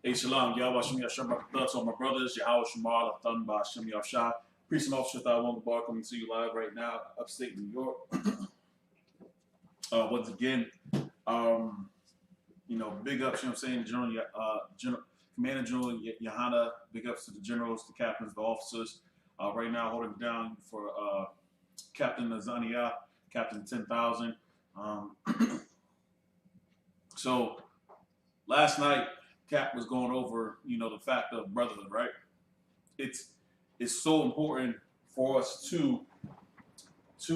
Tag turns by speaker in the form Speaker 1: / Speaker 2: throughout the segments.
Speaker 1: Hey, Shalom, Yahweh Shem Yashar, my thoughts on my brothers, Yahweh Shemal, Athan Ba Shem Yashar. Priest and Officer Thawon Bar coming to you live right now, upstate New York. Once again, big ups, you know what I'm saying, Commander General Yahana, big ups to the generals, the captains, the officers. Right now, holding down for Captain Azania, Captain 10,000. So, last night, Cap was going over, the fact of brotherhood, right? It's so important for us to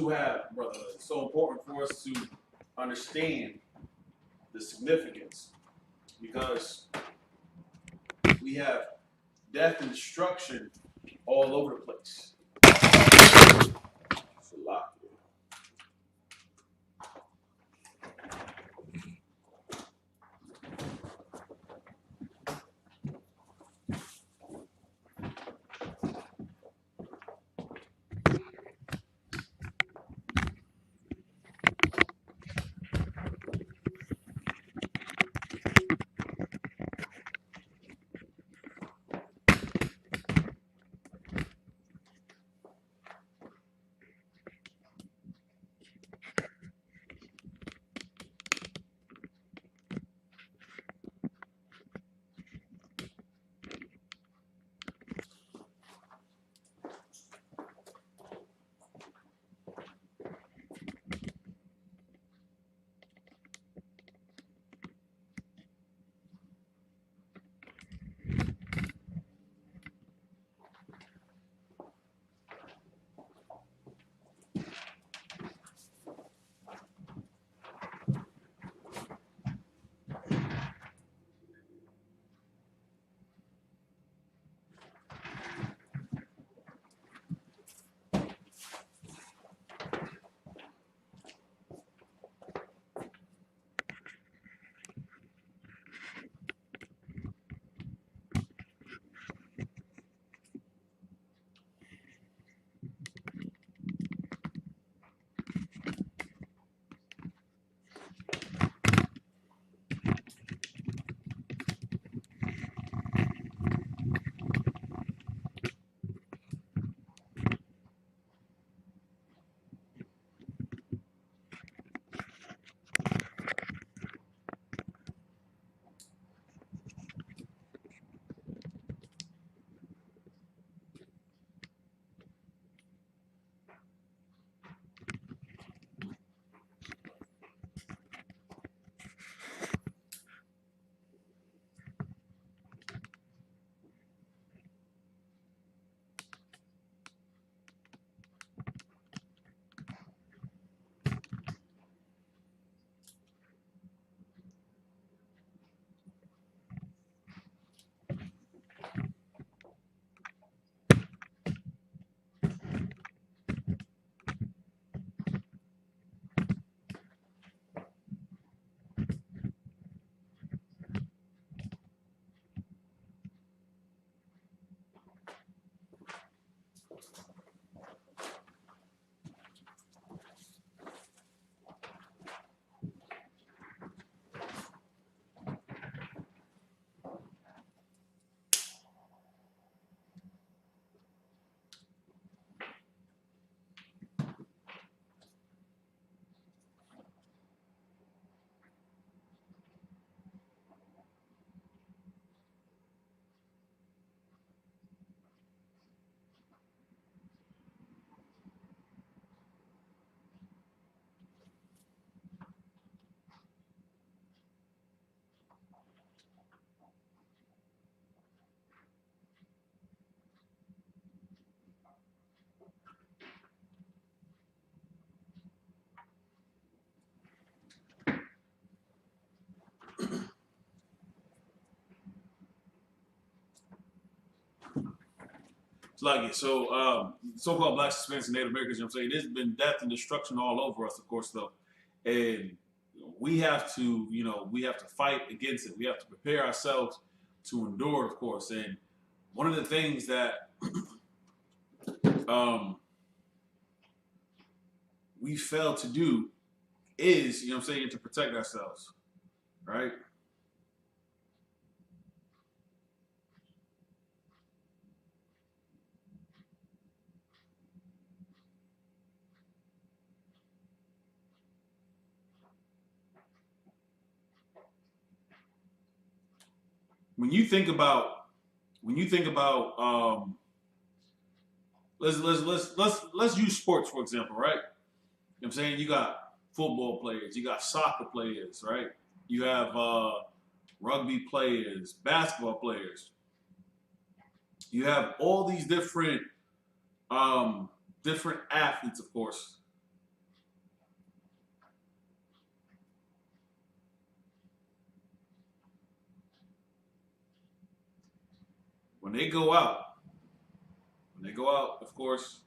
Speaker 1: have brotherhood. It's so important for us to understand the significance because we have death and destruction all over the place. It's a lot. It's like it. So, so-called Blacks, Hispanics, and Native Americans, you know what I'm saying? There's been death and destruction all over us, of course, though. And we have to, we have to fight against it. We have to prepare ourselves to endure, of course. And one of the things that we fail to do is, to protect ourselves, right? When you think about, let's use sports for example, right? I'm saying you got football players, you got soccer players, right? You have rugby players, basketball players. You have all these different athletes, of course. When they go out, of course,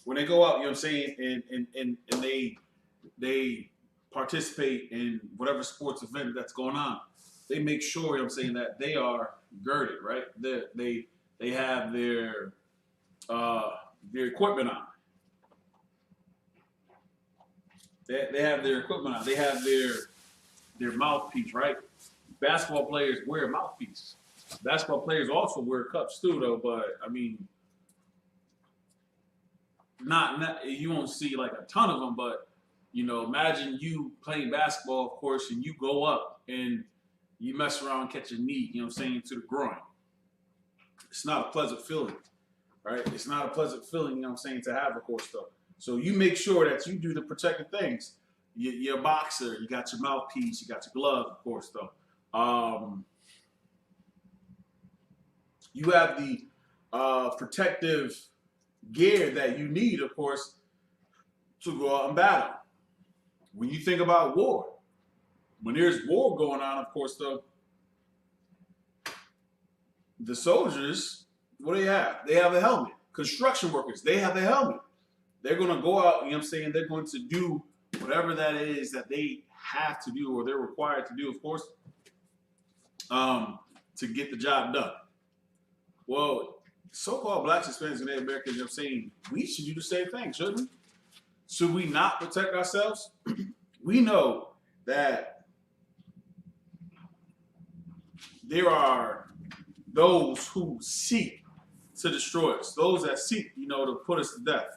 Speaker 1: when they go out, and they participate in whatever sports event that's going on, they make sure, that they are girded, right? They have their equipment on. They have their equipment on. They have their mouthpiece, right? Basketball players wear a mouthpiece. Basketball players also wear cups too, though. But I mean, not you won't see like a ton of them, but imagine you playing basketball, of course, and you go up and you mess around and catch a knee, to the groin. It's not a pleasant feeling, right? It's not a pleasant feeling, to have, of course, though. So you make sure that you do the protective things. You're a boxer, you got your mouthpiece, you got your glove, of course, though. You have the protective gear that you need, of course, to go out and battle. When you think about war, when there's war going on, of course, though, the soldiers, what do they have? They have a helmet. Construction workers, they have a helmet. They're going to go out, they're going to do whatever that is that they have to do or they're required to do, of course, to get the job done. Well, so-called Blacks, Hispanics, and Native Americans, we should do the same thing, shouldn't we? Should we not protect ourselves? We know that there are those who seek to destroy us, those that seek, to put us to death.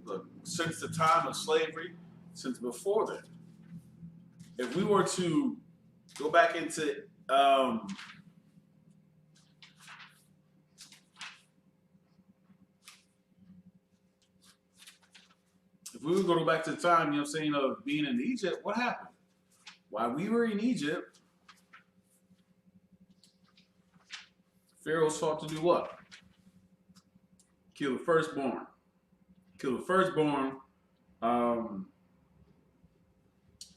Speaker 1: Look, since the time of slavery, since before then, if we were to go back into if we would go back to the time, of being in Egypt, what happened? While we were in Egypt, Pharaoh sought to do what? Kill the firstborn. Kill the firstborn.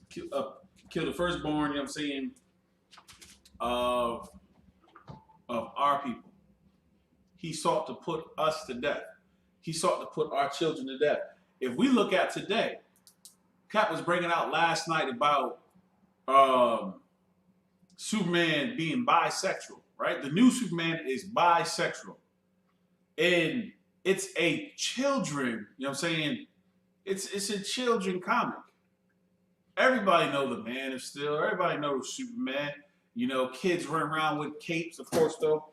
Speaker 1: Kill the firstborn, of our people. He sought to put us to death. He sought to put our children to death. If we look at today, Cap was bringing out last night about Superman being bisexual, right? The new Superman is bisexual. And it's a children, it's a children comic. Everybody know the Man of Steel. Everybody knows Superman. Kids running around with capes, of course, though,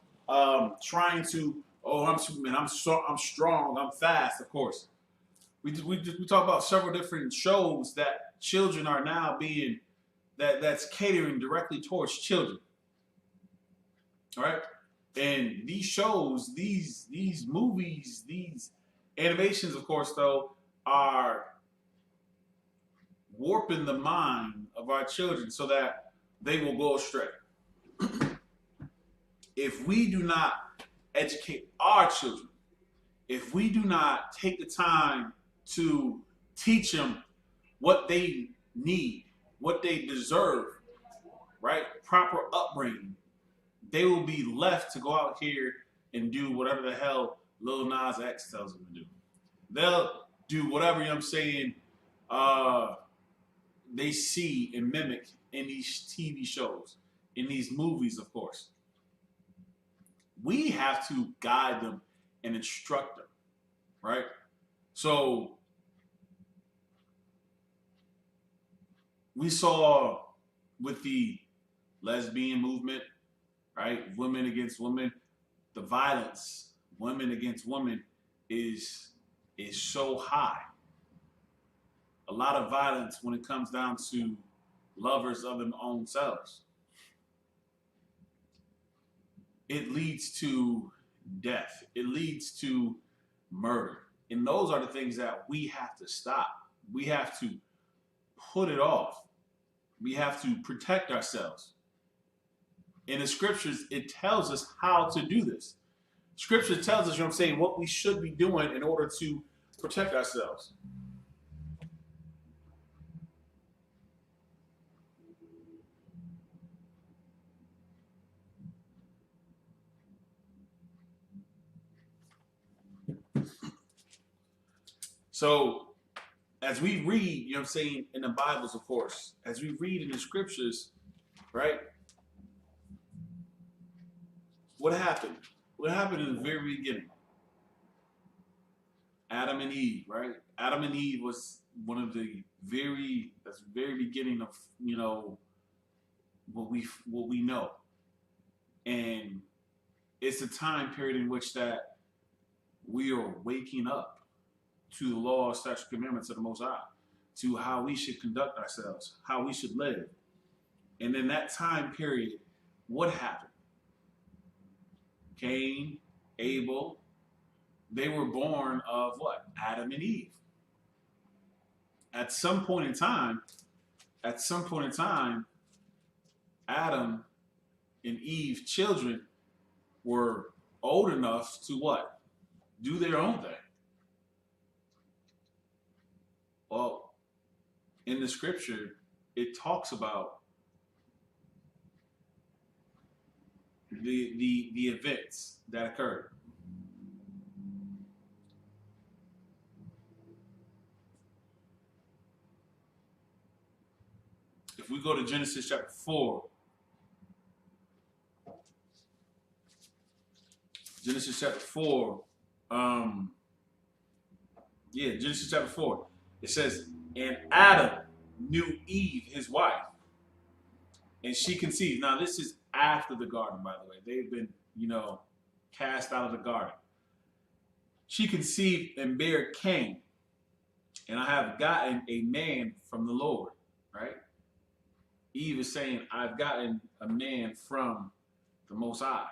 Speaker 1: trying to, oh, I'm Superman. I'm strong. I'm fast, of course. We talk about several different shows that children are now being that's catering directly towards children. All right, and these shows, these movies, Animations, of course, though, are warping the mind of our children so that they will go astray. If we do not educate our children, if we do not take the time to teach them what they need, what they deserve, right? Proper upbringing, they will be left to go out here and do whatever the hell Lil Nas X tells them to do. They'll do whatever, you know what I'm saying, uh, they see and mimic in these TV shows, in these movies, of course. We have to guide them and instruct them, right? So we saw with the lesbian movement, right? Women against women, the violence, women against women is so high. A lot of violence when it comes down to lovers of their own selves. It leads to death. It leads to murder. And those are the things that we have to stop. We have to put it off. We have to protect ourselves. In the scriptures, it tells us how to do this. Scripture tells us, you know what I'm saying, what we should be doing in order to protect ourselves. So as we read, you know what I'm saying, in the Bibles, of course, as we read in the scriptures, right? What happened? What happened in the very beginning? Adam and Eve, right? Adam and Eve was one of the very beginning of, you know, what we know. And it's a time period in which that we are waking up to the law, statute, commandments of the Most High, to how we should conduct ourselves, how we should live. And in that time period, what happened? Cain, Abel, they were born of what? Adam and Eve. At some point in time, Adam and Eve's children were old enough to what? Do their own thing. Well, in the scripture, it talks about the events that occurred. If we go to Genesis chapter 4, Genesis chapter 4, Genesis chapter 4, it says, and Adam knew Eve, his wife, and she conceived. Now, this is after the garden, by the way. They've been, you know, cast out of the garden. She conceived and bare Cain, and I have gotten a man from the Lord, right? Eve is saying, I've gotten a man from the Most High.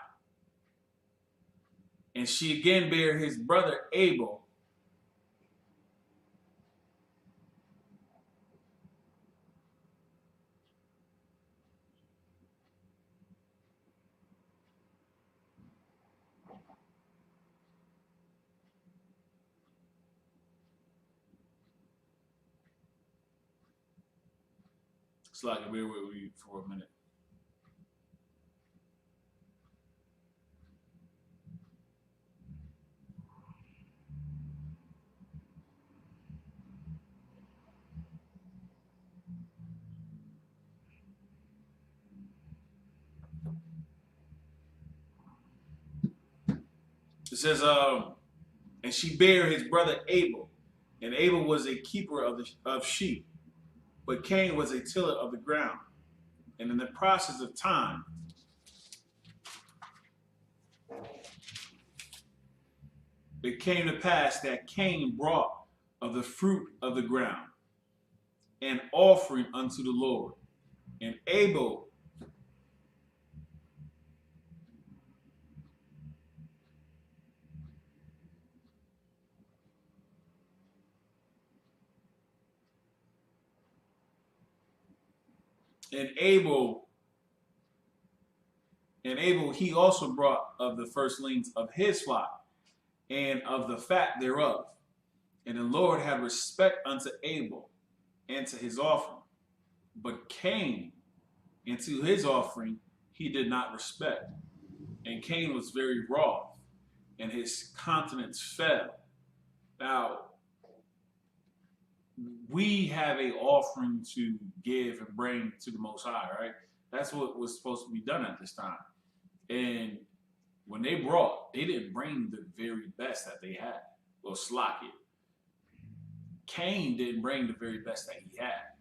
Speaker 1: And she again bare his brother Abel. It's like bear with me for a minute. It says, and she bare his brother Abel, and Abel was a keeper of sheep, but Cain was a tiller of the ground. And in the process of time, it came to pass that Cain brought of the fruit of the ground an offering unto the Lord, and Abel And Abel, he also brought of the firstlings of his flock, and of the fat thereof. And the Lord had respect unto Abel and to his offering. But Cain, and to his offering, he did not respect. And Cain was very wroth, and his countenance fell. Now, we have a offering to give and bring to the Most High, right? That's what was supposed to be done at this time. And when they brought, they didn't bring the very best that they had. Well, slack it. Cain didn't bring the very best that he had.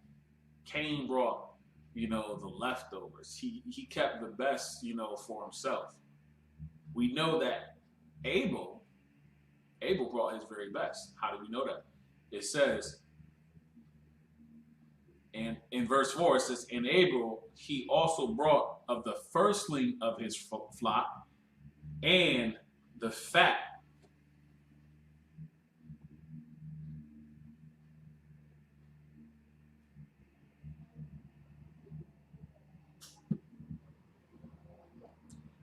Speaker 1: Cain brought, the leftovers. He kept the best, for himself. We know that Abel brought his very best. How do we know that? It says, and in verse 4, it says, and Abel, he also brought of the firstling of his flock and the fat.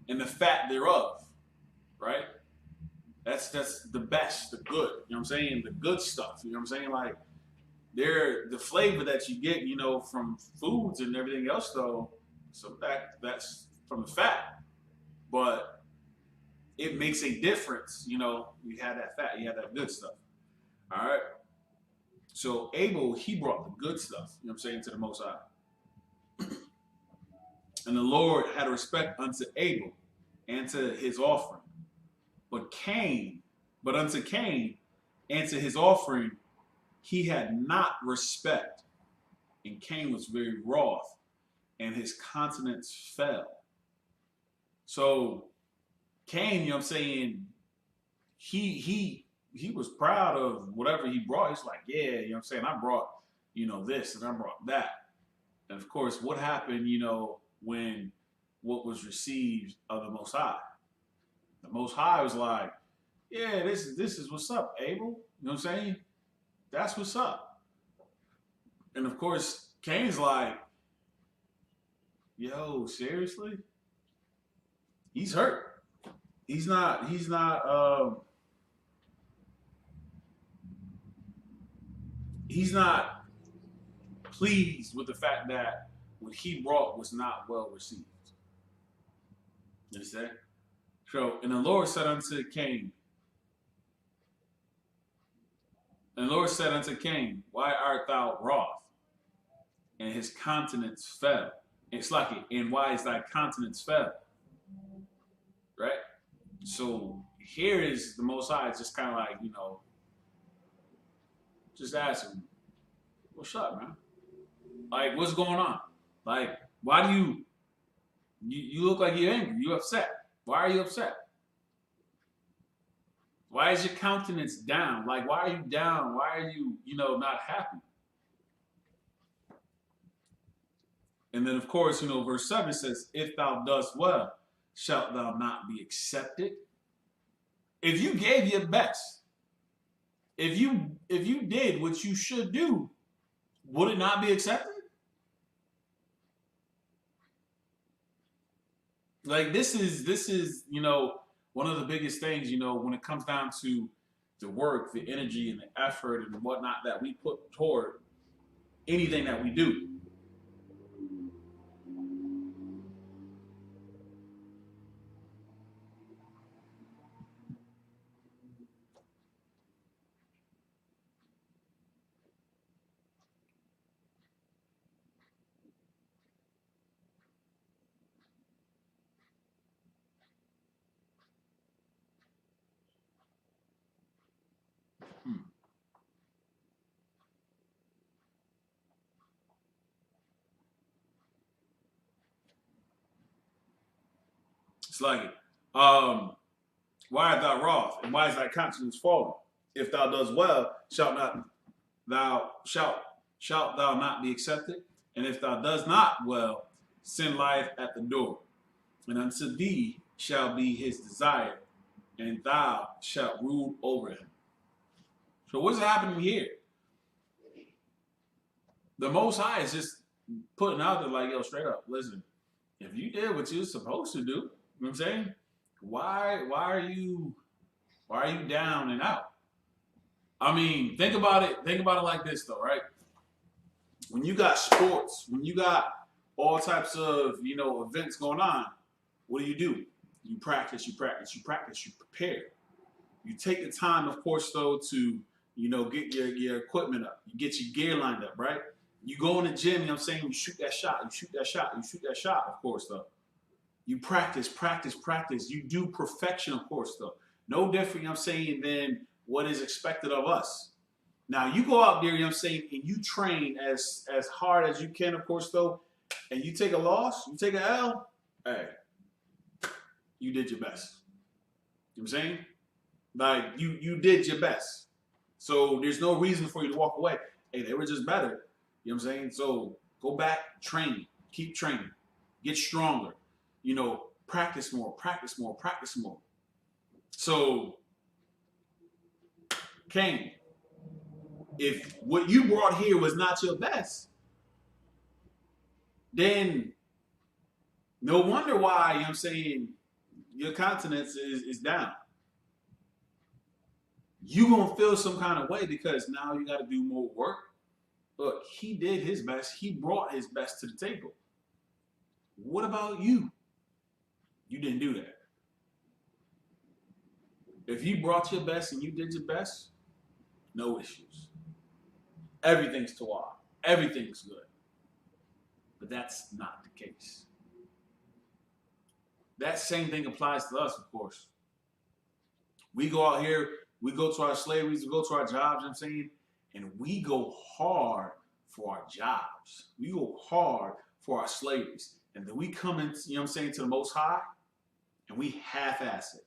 Speaker 1: And the fat thereof, right? That's the best, the good. You know what I'm saying? The good stuff. You know what I'm saying? Like, the flavor that you get, from foods and everything else, though. So that's from the fat, but it makes a difference. You had that fat, you had that good stuff. All right. So Abel, he brought the good stuff. You know what I'm saying, to the Most High. And the Lord had respect unto Abel and to his offering. But unto Cain and to his offering, he had not respect. And Cain was very wroth, and his countenance fell. So Cain, you know what I'm saying, he was proud of whatever he brought. He's like, yeah, you know what I'm saying, I brought, this and I brought that. And of course, what happened, when what was received of the Most High? The Most High was like, yeah, this is what's up, Abel. You know what I'm saying? That's what's up. And of course, Cain's like, yo, seriously? He's hurt. He's not pleased with the fact that what he brought was not well received. You understand? So, and the Lord said unto Cain, why art thou wroth? And his countenance fell. It's like it. And why is thy countenance fell? Right? So here is the Most High, just kind of like, just asking, what's up, man? Like, what's going on? Like, why do you look like you're angry? You're upset. Why are you upset? Why is your countenance down? Like, why are you down? Why are you, not happy? And then, of course, verse 7 says, if thou dost well, shalt thou not be accepted? If you gave your best, if you did what you should do, would it not be accepted? Like, this is one of the biggest things, when it comes down to the work, the energy, and the effort and whatnot that we put toward anything that we do. It's like, why art thou wroth, and why is thy countenance fallen? If thou dost well, shalt thou not be accepted? And if thou does not well, sin lieth at the door, and unto thee shall be his desire, and thou shalt rule over him. So what's happening here? The Most High is just putting out there like, yo, straight up, listen, if you did what you were supposed to do, you know what I'm saying? Why are you down and out? I mean, think about it. Think about it like this, though, right? When you got sports, when you got all types of events going on, what do? You practice, you practice, you practice, you prepare. You take the time, of course, though, to get your equipment up. You get your gear lined up, right? You go in the gym, you know what I'm saying? You shoot that shot, you shoot that shot, you shoot that shot, of course, though. You practice, practice, practice. You do perfection, of course, though. No different, you know what I'm saying, than what is expected of us. Now, you go out there, you know what I'm saying, and you train as hard as you can, of course, though, and you take a loss, you take an L, hey, you did your best. You know what I'm saying? Like, you did your best. So there's no reason for you to walk away. Hey, they were just better. You know what I'm saying? So go back, train, keep training, get stronger. Practice more, practice more, practice more. So, Kane, if what you brought here was not your best, then no wonder why, you know what I'm saying, your countenance is down. You're going to feel some kind of way because now you got to do more work. Look, he did his best. He brought his best to the table. What about you? You didn't do that. If you brought your best and you did your best, no issues. Everything's Tawar. Everything's good. But that's not the case. That same thing applies to us, of course. We go out here, we go to our slaveries, we go to our jobs, you know what I'm saying? And we go hard for our jobs. We go hard for our slaveries. And then we come in, you know what I'm saying, to the Most High, and we half-ass it.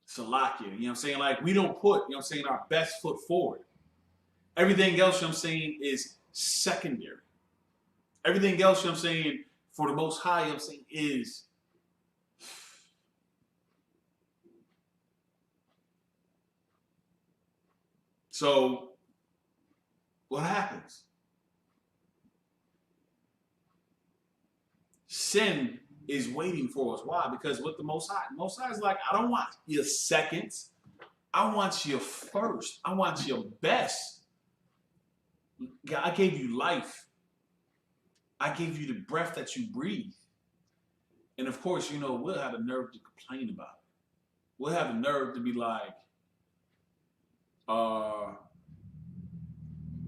Speaker 1: Salakia, you know what I'm saying? Like, we don't put, you know what I'm saying, our best foot forward. Everything else, you know what I'm saying, is secondary. Everything else, you know what I'm saying, for the Most High, you know what I'm saying, is so what happens? Sin is waiting for us. Why? Because with the Most High is like, I don't want your seconds. I want your first. I want your best. I gave you life. I gave you the breath that you breathe. And of course, we'll have the nerve to complain about it. We'll have the nerve to be like,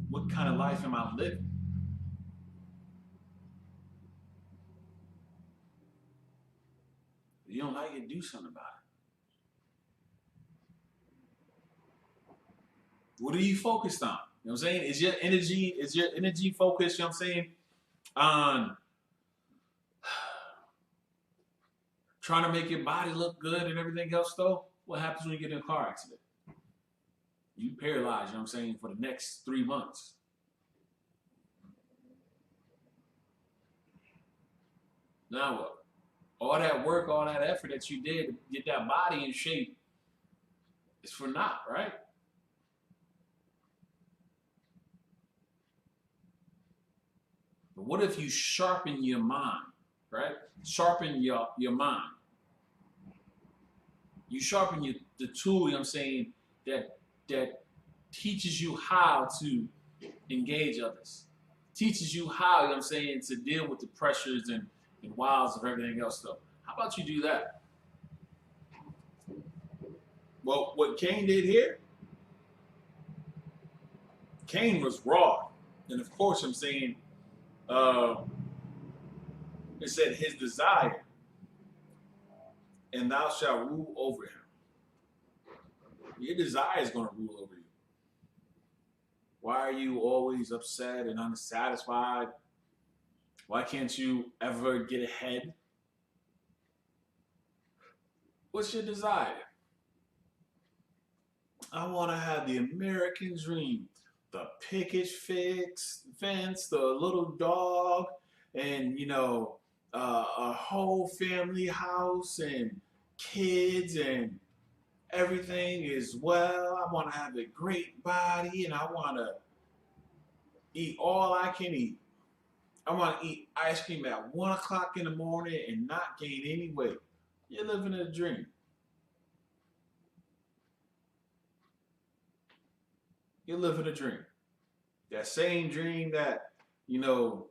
Speaker 1: what kind of life am I living? If you don't like it, do something about it. What are you focused on? You know what I'm saying? Is your energy focused, you know what I'm saying, on trying to make your body look good and everything else, though? What happens when you get in a car accident? You paralyzed, you know what I'm saying, for the next 3 months. Now what? All that work, all that effort that you did to get that body in shape is for naught, right? But what if you sharpen your mind, right? Sharpen your mind. You sharpen the tool, you know what I'm saying, that teaches you how to engage others. Teaches you how, you know what I'm saying, to deal with the pressures and wiles of everything else, though. How about you do that? Well, what Cain did here, Cain was raw. And of course, I'm saying, it said his desire, and thou shalt rule over him. Your desire is going to rule over you. Why are you always upset and unsatisfied? Why can't you ever get ahead? What's your desire? I want to have the American dream. The picket fence, the little dog, and, a whole family house and kids and everything is well. I want to have a great body and I want to eat all I can eat. I want to eat ice cream at 1 o'clock in the morning and not gain any weight. You're living a dream. You're living a dream. That same dream that, you know,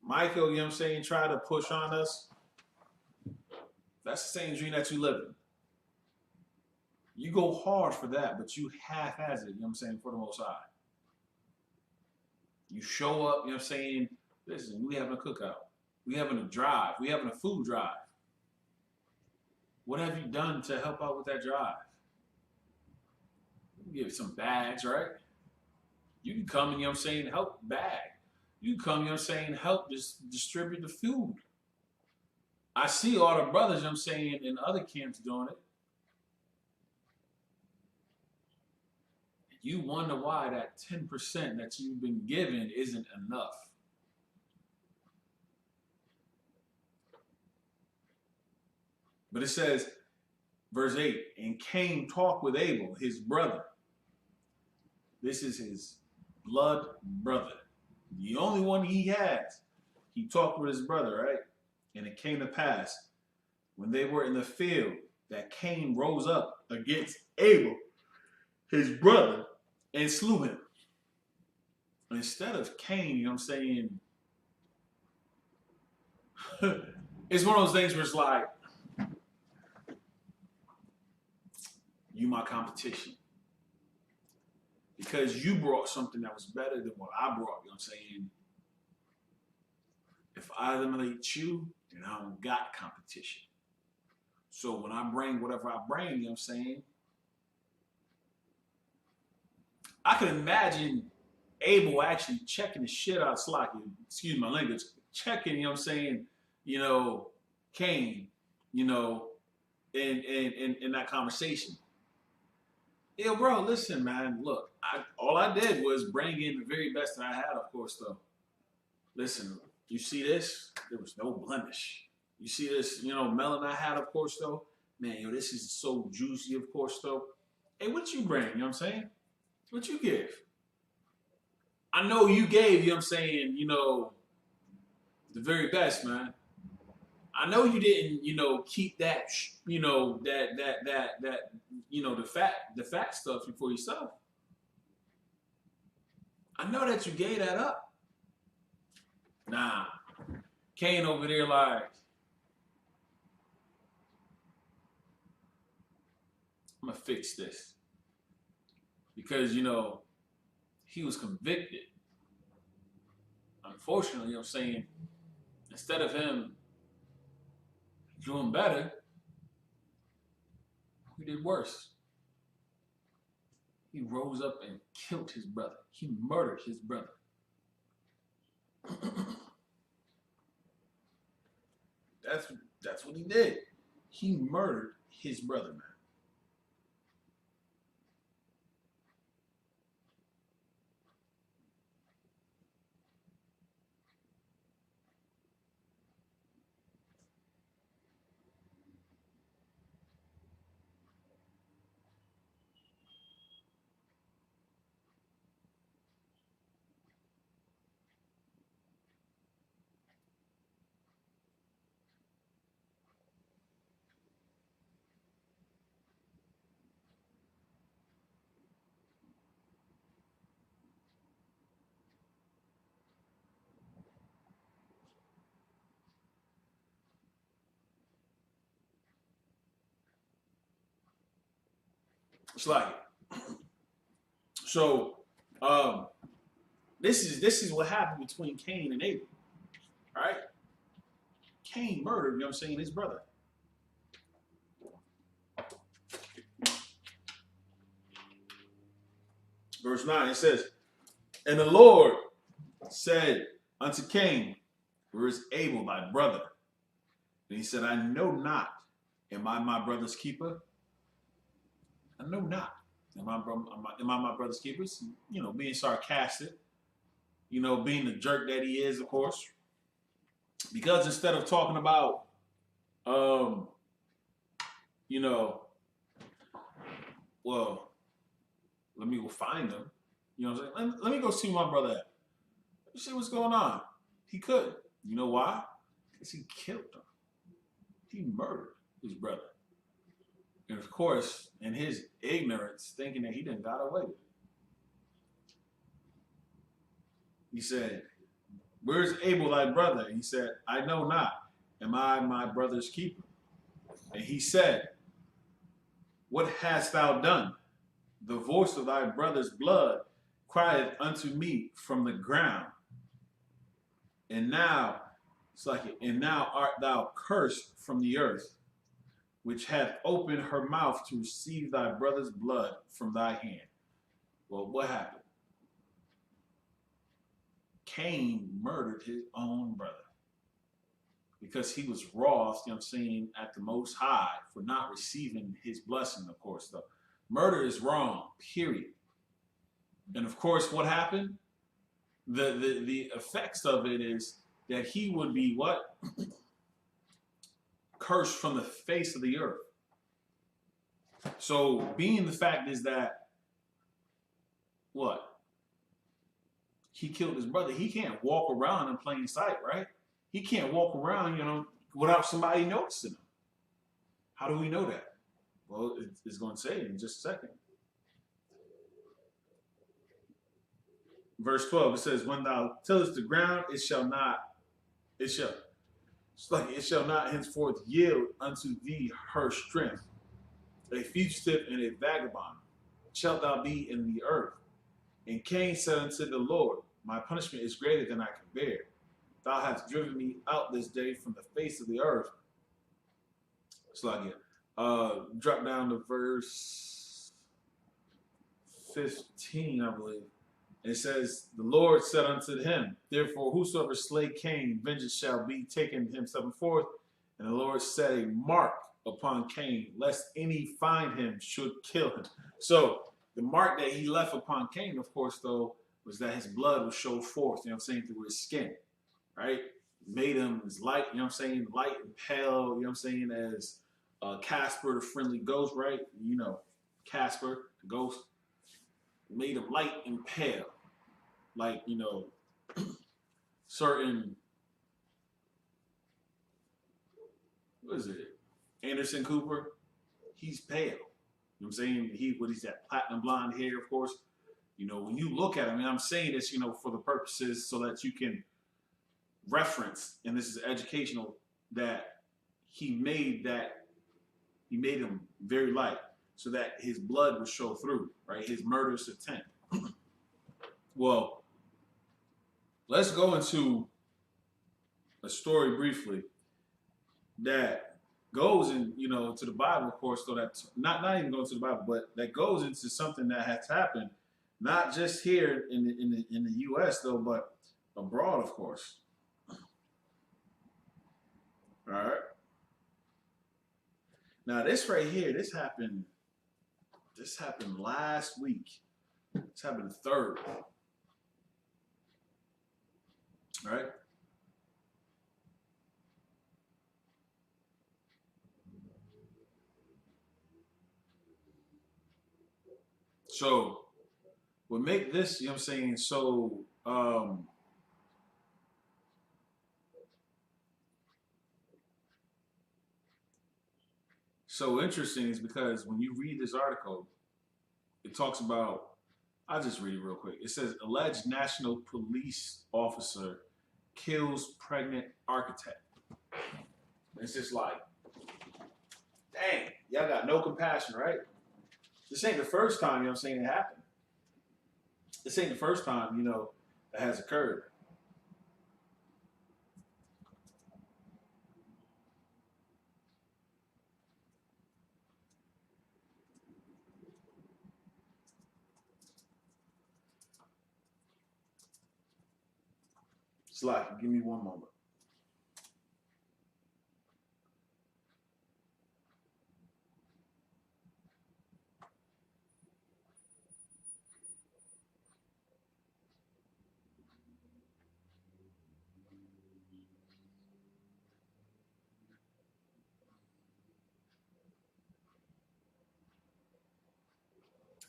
Speaker 1: Michael, you know what I'm saying, tried to push on us. That's the same dream that you live in. You go hard for that, but you half-ass it, you know what I'm saying, for the Most High. You show up, you know what I'm saying, listen, we having a cookout. We having a drive. We having a food drive. What have you done to help out with that drive? You give some bags, right? You can come and, you know what I'm saying, help bag. You can come, you know what I'm saying, help just distribute the food. I see all the brothers, you know what I'm saying, in other camps doing it. You wonder why that 10% that you've been given isn't enough. But it says, verse 8, and Cain talked with Abel, his brother. This is his blood brother. The only one he has. He talked with his brother, right? And it came to pass, when they were in the field, that Cain rose up against Abel, his brother, and slew him. Instead of Cain, you know what I'm saying, it's one of those things where it's like, you my competition. Because you brought something that was better than what I brought, you know what I'm saying? If I eliminate you, then I don't got competition. So when I bring whatever I bring, you know what I'm saying? I can imagine Abel actually checking the shit out of Slacky, excuse my language, checking, you know what I'm saying, you know, Cain, you know, in that conversation. Yo, bro, listen, man, look, all I did was bring in the very best that I had, of course, though. Listen, you see this? There was no blemish. You see this, you know, melon I had, of course, though? Man, yo, this is so juicy, of course, though. Hey, what you bring, you know what I'm saying? What you give? I know you gave, you know what I'm saying, you know, the very best, man. I know you didn't, you know, keep that, you know, that, you know, the fat stuff for yourself. I know that you gave that up. Nah. Cain over there like, I'm gonna fix this. Because, you know, he was convicted. Unfortunately, you know what I'm saying, instead of him doing better, he did worse. He rose up and killed his brother. He murdered his brother. That's what he did. He murdered his brother, man. It's like, so this is what happened between Cain and Abel. Right? Cain murdered, you know what I'm saying, his brother. Verse 9, it says, and the Lord said unto Cain, where is Abel thy brother? And he said, I know not. Am I my brother's keeper? I know not. Am I my brother's keeper? You know, being sarcastic. You know, being the jerk that he is, of course. Because instead of talking about, you know, well, let me go find him. You know what I'm saying? Let me go see my brother at. Let me see what's going on. He couldn't. You know why? Because he killed him. He murdered his brother. And of course, in his ignorance, thinking that he done got away with it, he said, "Where's Abel thy brother?" And he said, "I know not. Am I my brother's keeper?" And he said, "What hast thou done? The voice of thy brother's blood crieth unto me from the ground. And now, it's like, and now art thou cursed from the earth, which hath opened her mouth to receive thy brother's blood from thy hand." Well, what happened? Cain murdered his own brother because he was wroth, you know what I'm saying, at the Most High for not receiving his blessing, of course. Though murder is wrong, period. And of course, what happened? The effects of it is that he would be what? Cursed from the face of the earth. So being the fact is that what? He killed his brother. He can't walk around in plain sight, right? He can't walk around, without somebody noticing him. How do we know that? Well, it's going to say it in just a second. Verse 12, it says, "When thou tillest the ground, it shall not henceforth yield unto thee her strength. A fugitive and a vagabond shalt thou be in the earth. And Cain said unto the Lord, My punishment is greater than I can bear. Thou hast driven me out this day from the face of the earth." So again, drop down to verse 15, I believe. And it says, "The Lord said unto him, Therefore whosoever slay Cain, vengeance shall be taken him sevenfold. And the Lord set a mark upon Cain, lest any find him should kill him." So the mark that he left upon Cain, of course, though, was that his blood would show forth, through his skin, right? Made him as light, light and pale, as Casper, the friendly ghost, right? Casper, the ghost, made him light and pale. Like, certain, what is it? Anderson Cooper, he's pale. He's that platinum blonde hair, of course. When you look at him, and I'm saying this, for the purposes so that you can reference, and this is educational, that he made him very light so that his blood would show through, right? His murderous intent. Well, let's go into a story briefly that goes to the Bible, of course, so that not even going to the Bible, but that goes into something that has happened, not just here in the U.S. though, but abroad, of course. All right. Now this right here, this happened last week. This happened the 3rd. All right. So what make this, so interesting is because when you read this article, it talks about, I'll just read it real quick. It says, alleged National Police officer kills pregnant architect. It's just like, dang, y'all got no compassion, right? This ain't the first time, it happened. This ain't the first time, that has occurred. It's like, give me one moment.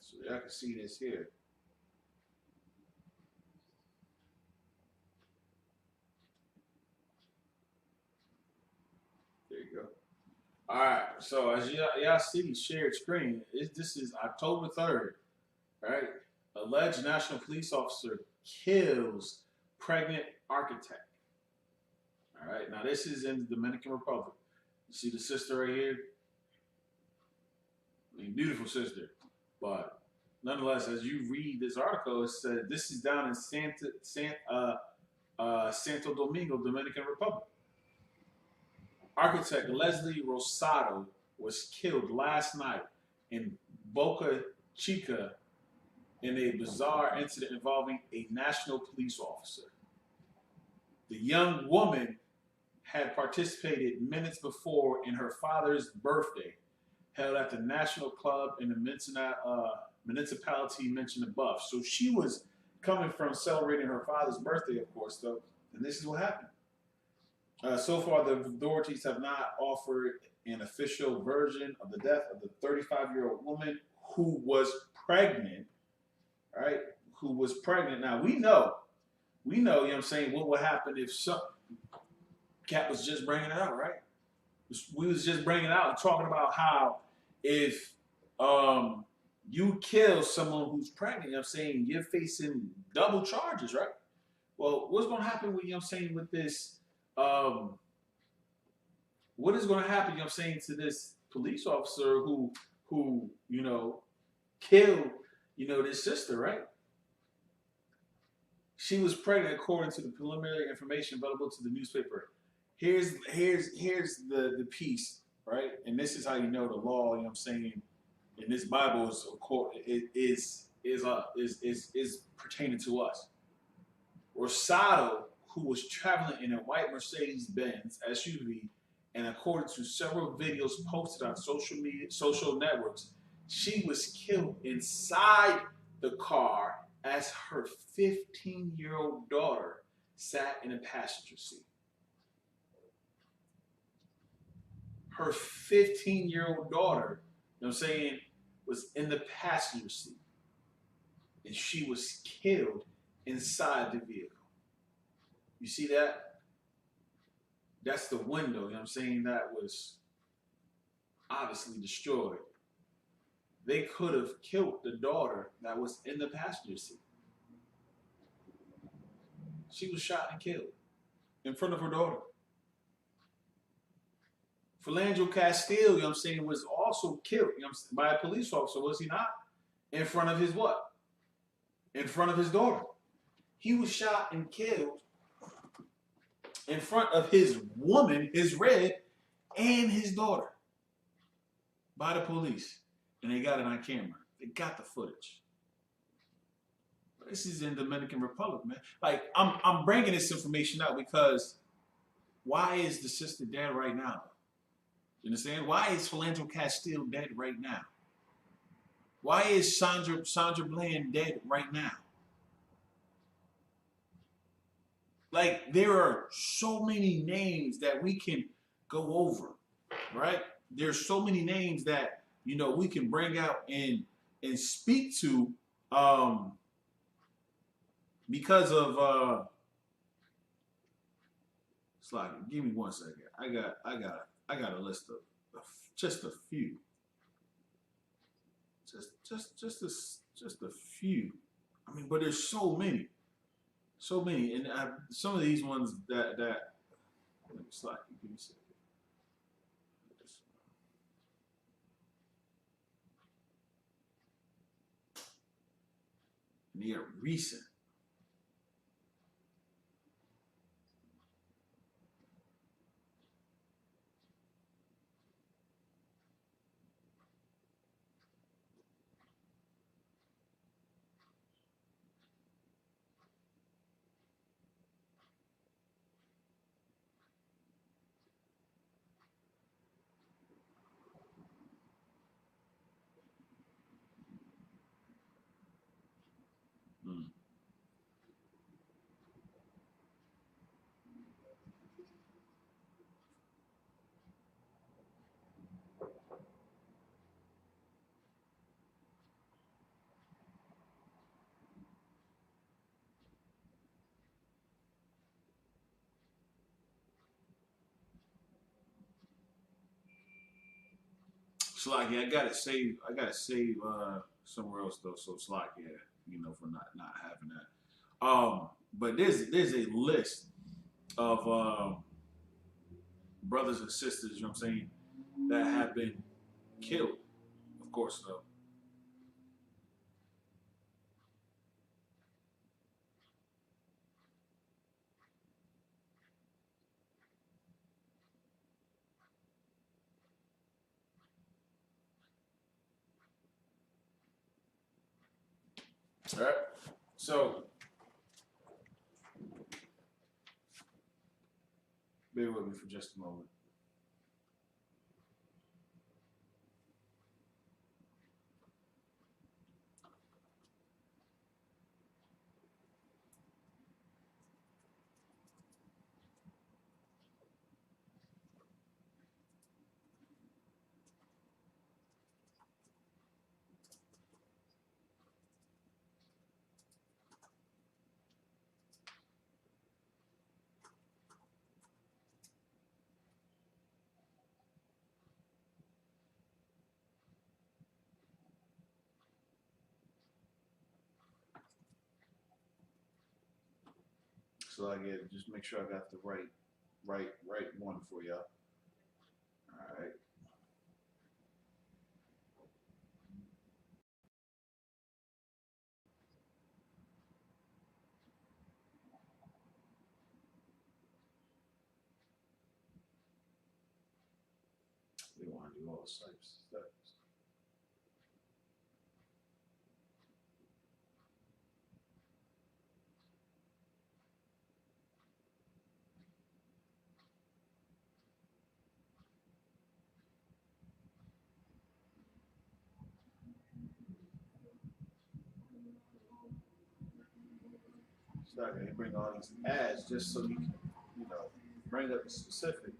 Speaker 1: So y'all can see this here. you go. All right. So as y'all see, shared screen. This is October 3rd. Right. Alleged national police officer kills pregnant architect. All right. Now this is in the Dominican Republic. You see the sister right here. I mean, beautiful sister. But nonetheless, as you read this article, it said this is down in Santo Domingo, Dominican Republic. Architect Leslie Rosado was killed last night in Boca Chica in a bizarre incident involving a national police officer. The young woman had participated minutes before in her father's birthday, held at the National Club in the municipality mentioned above. So she was coming from celebrating her father's birthday, of course, though, and this is what happened. So far, the authorities have not offered an official version of the death of the 35-year-old woman who was pregnant, right? Who was pregnant. Now, we know, you know what I'm saying, what would happen if some Cat was just bringing it out, right? We was just bringing it out and talking about how if you kill someone who's pregnant, you know what I'm saying, you're facing double charges, right? Well, what's going to happen with, you know what I'm saying, with this, what is going to happen, you know what I'm saying, to this police officer who, you know, killed, you know, this sister, right? She was pregnant according to the preliminary information available to the newspaper. Here's the piece, right? And this is how you know the law, you know what I'm saying, and this Bible is pertaining to us. Rosado, who was traveling in a white Mercedes-Benz SUV, and according to several videos posted on social networks, she was killed inside the car as her 15-year-old daughter sat in a passenger seat. Her 15-year-old daughter, you know what I'm saying, was in the passenger seat. And she was killed inside the vehicle. You see that? That's the window, you know what I'm saying, that was obviously destroyed. They could have killed the daughter that was in the passenger seat. She was shot and killed in front of her daughter. Philando Castile, you know what I'm saying, was also killed, you know, by a police officer, was he not? In front of his what? In front of his daughter. He was shot and killed in front of his woman, his red, and his daughter by the police. And they got it on camera. They got the footage. This is in Dominican Republic, man. Like, I'm bringing this information out because why is the sister dead right now? You understand? Why is Philando Castile dead right now? Why is Sandra Bland dead right now? Like, there are so many names that we can go over, right? There's so many names that, you know, we can bring out and speak to because of it's like, give me 1 second. I got a list of just a few. Just a few. I mean, but there's so many. So many, and some of these ones that it's like, give me a second. And they are recent. Mm. Slack, yeah, I gotta save somewhere else though. So Slack, yeah, for not having that. But there's a list of brothers and sisters, you know what I'm saying, that have been killed. Of course, though. All right. So bear with me for just a moment. So I get just make sure I got the right one for y'all. All right. They want to do all types of stuff. So I can bring all these ads just so you can, bring up the specific.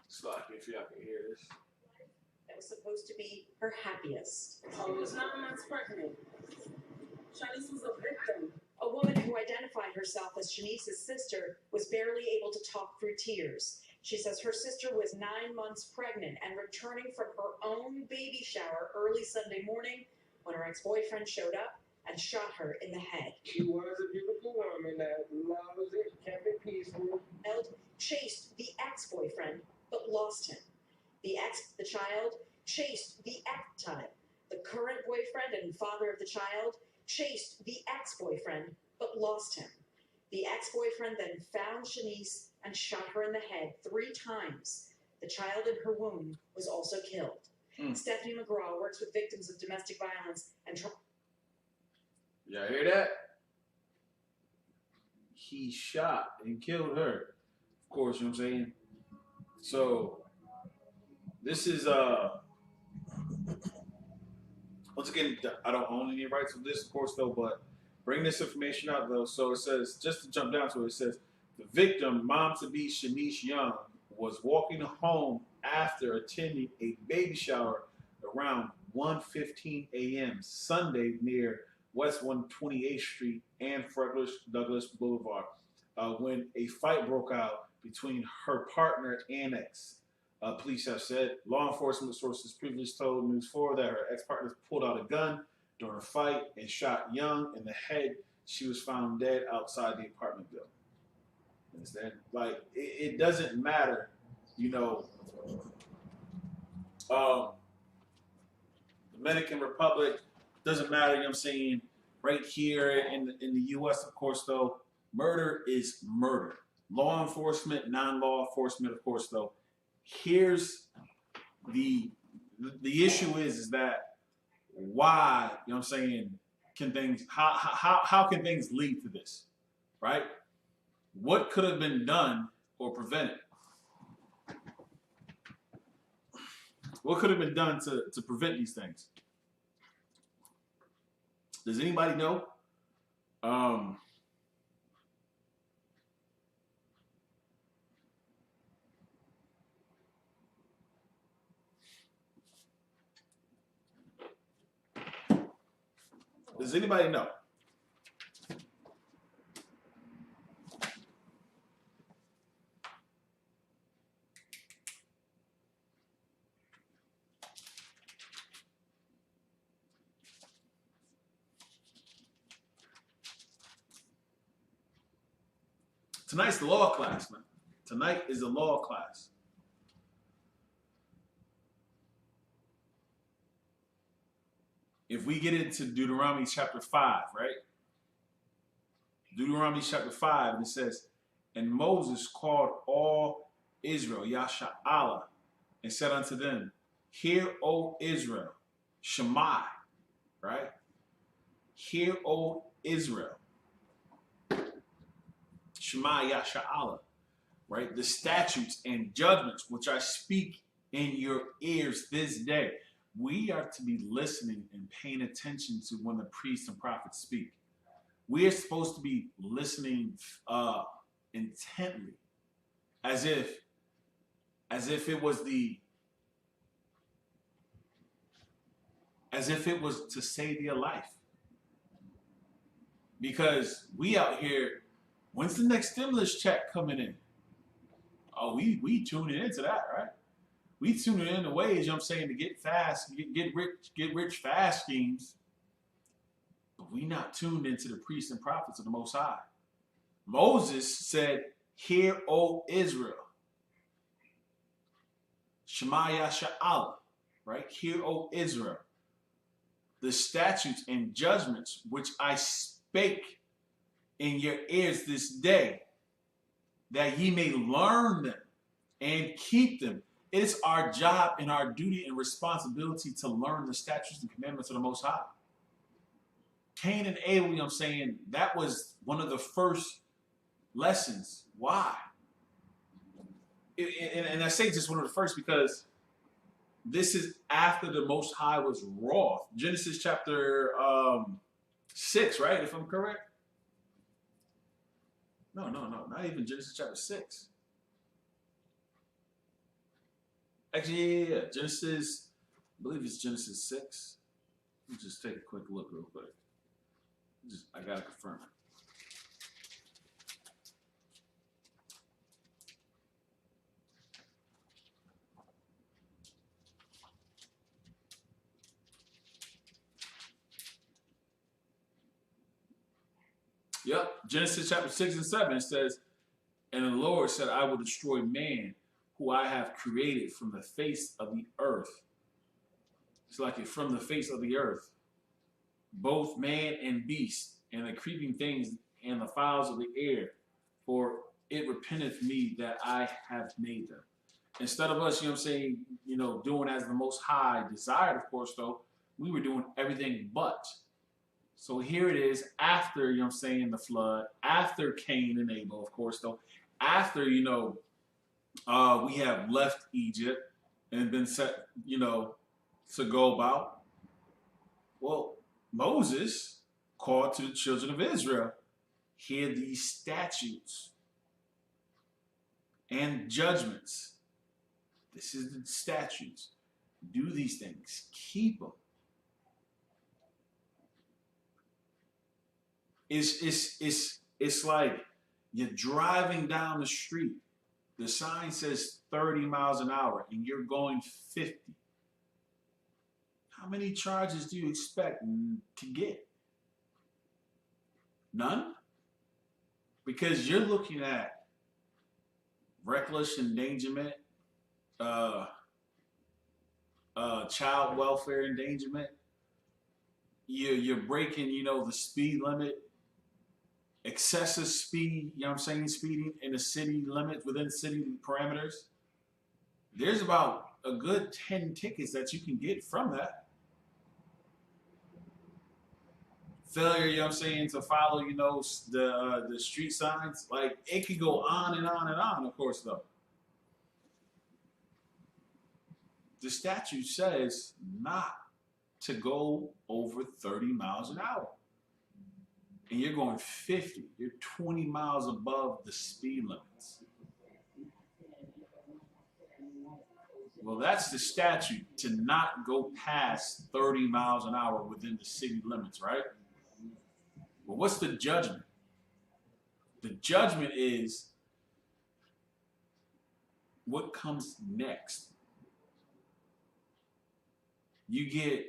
Speaker 1: So like if y'all can hear this.
Speaker 2: That was supposed to be her happiest.
Speaker 3: She was 9 months pregnant. Shanice was a victim.
Speaker 2: A woman who identified herself as Shanice's sister was barely able to talk through tears. She says her sister was 9 months pregnant and returning from her own baby shower early Sunday morning when her ex-boyfriend showed up and shot her in the head.
Speaker 3: She was a beautiful woman that loves it, kept it peaceful.
Speaker 2: Child chased the ex-boyfriend but lost him. The child chased the ex-time. The current boyfriend and father of the child chased the ex-boyfriend but lost him. The ex-boyfriend then found Shanice and shot her in the head 3 times. The child in her womb was also killed. Stephanie McGraw works with victims of domestic violence and
Speaker 1: Y'all hear that? He shot and killed her. Of course, you know what I'm saying? So this is once again, I don't own any rights of this, of course, though, but bring this information out, though. So it says, just to jump down to it, it says, the victim, mom-to-be Shanice Young, was walking home after attending a baby shower around 1:15 a.m. Sunday near West 128th Street and Frederick Douglass Boulevard when a fight broke out between her partner and ex. Police have said law enforcement sources previously told News 4 that her ex-partner pulled out a gun during a fight and shot Young in the head. She was found dead outside the apartment building. Understand? Like, it doesn't matter, you know. Dominican Republic doesn't matter, you know what I'm saying? right here in the U.S., of course, though, murder is murder. Law enforcement, non-law enforcement, of course, though. Here's the the issue is that why, you know what I'm saying, can things how can things lead to this, right? What could have been done or prevented? What could have been done to prevent these things? Does anybody know? Um, does anybody know? Tonight's the law class, man. Tonight is the law class. If we get into Deuteronomy chapter 5, right? Deuteronomy chapter 5, and it says, and Moses called all Israel, Yasha'Allah, and said unto them, hear, O Israel, Shema, right? Hear, O Israel, Shema Yasha'Allah, right? The statutes and judgments which I speak in your ears this day. We are to be listening and paying attention to when the priests and prophets speak. We are supposed to be listening intently, as if it was to save your life. Because we out here, when's the next stimulus check coming in? Oh, we tuning into that, right? We tuning in the ways, you know what I'm saying, to get rich fast schemes. But we not tuned into the priests and prophets of the Most High. Moses said, hear, O Israel. Shema Yasha'Allah, right? Hear, O Israel. The statutes and judgments which I spake in your ears this day, that ye may learn them and keep them. It is our job and our duty and responsibility to learn the statutes and commandments of the Most High. Cain and Abel, you know what I'm saying, that was one of the first lessons. Why? And I say just one of the first because this is after the Most High was wroth. Genesis chapter 6, right? If I'm correct. No, not even Genesis chapter 6. Actually, yeah. Genesis, I believe it's Genesis 6. Let me just take a quick look real quick. I gotta confirm it. Yep, Genesis chapter 6 and 7 says, and the Lord said, I will destroy man who I have created from the face of the earth. It's like it from the face of the earth. Both man and beast, and the creeping things and the fowls of the air, for it repenteth me that I have made them. Instead of us, you know what I'm saying, doing as the Most High desired, of course, though, we were doing everything but. So here it is after, you know what I'm saying, the flood, after Cain and Abel, of course, though, after, we have left Egypt and been set, to go about. Well, Moses called to the children of Israel, hear these statutes and judgments. This is the statutes. Do these things. Keep them. It's like you're driving down the street. The sign says 30 miles an hour and you're going 50. How many charges do you expect to get? None? Because you're looking at reckless endangerment, child welfare endangerment, you're breaking, the speed limit, excessive speed, speeding in the city limits, within city parameters. There's about a good 10 tickets that you can get from that. Failure, to follow, the street signs. Like, it could go on and on and on, of course, though. The statute says not to go over 30 miles an hour. And you're going 50. You're 20 miles above the speed limits. Well, that's the statute, to not go past 30 miles an hour within the city limits, right? Well, what's the judgment? The judgment is what comes next. You get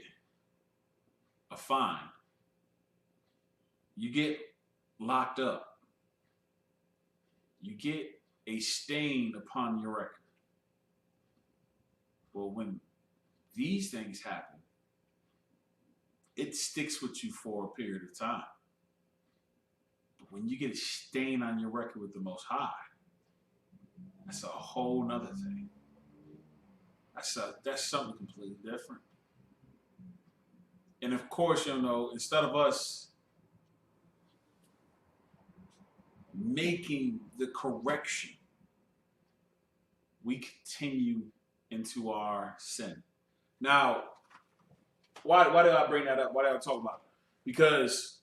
Speaker 1: a fine. You get locked up. You get a stain upon your record. Well, when these things happen, it sticks with you for a period of time. But when you get a stain on your record with the Most High, that's a whole nother thing. That's something completely different. And of course, instead of us making the correction, we continue into our sin. Now, why did I bring that up? Why did I talk about it? Because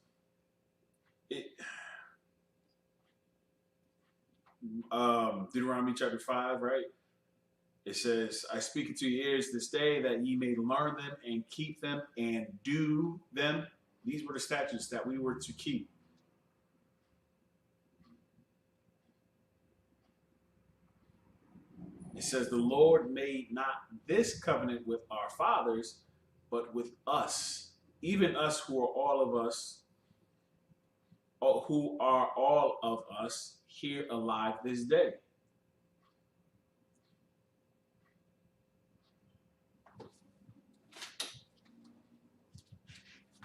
Speaker 1: Deuteronomy chapter 5, right? It says, I speak into your ears this day that ye may learn them and keep them and do them. These were the statutes that we were to keep. It says, the Lord made not this covenant with our fathers, but with us, even us who are all of us here alive this day.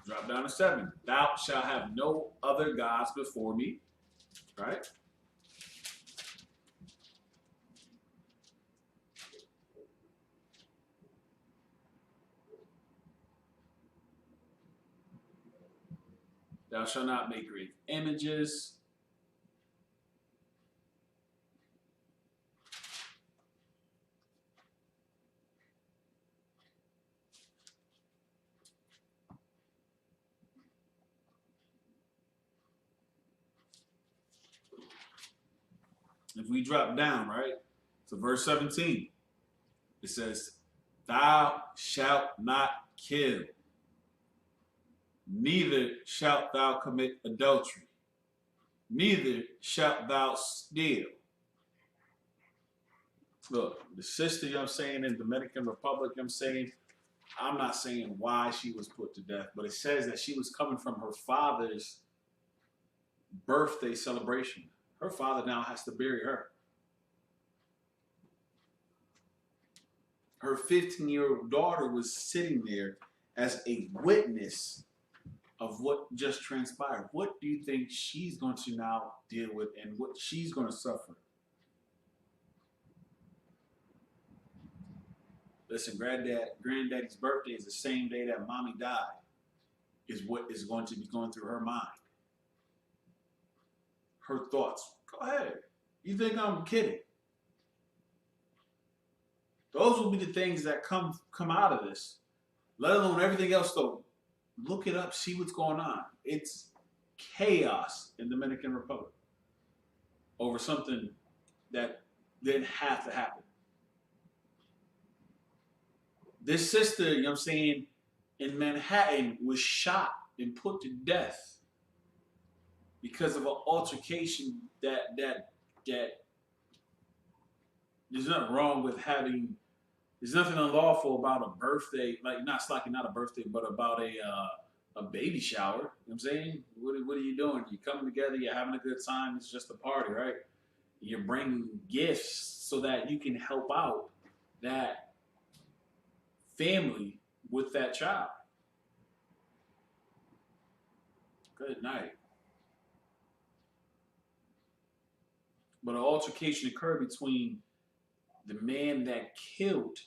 Speaker 1: Drop down to 7. Thou shalt have no other gods before me. Right? Thou shalt not make great images. If we drop down, right, to verse 17, it says, thou shalt not kill, neither shalt thou commit adultery, neither shalt thou steal. Look, the sister, in Dominican Republic, I'm not saying why she was put to death, but it says that she was coming from her father's birthday celebration. Her father now has to bury her. Her 15-year-old daughter was sitting there as a witness of what just transpired. What do you think she's going to now deal with and what she's going to suffer? Listen, granddaddy's birthday is the same day that mommy died, is what is going to be going through her mind. Her thoughts. Go ahead. You think I'm kidding? Those will be the things that come out of this. Let alone everything else, though. Look it up. See what's going on. It's chaos in Dominican Republic over something that didn't have to happen. This sister, in Manhattan was shot and put to death because of an altercation that there's nothing wrong with having. There's nothing unlawful about a birthday, not a birthday, but about a baby shower. You know what I'm saying? What are you doing? You're coming together, you're having a good time, it's just a party, right? You're bringing gifts so that you can help out that family with that child. Good night. But an altercation occurred between the man that killed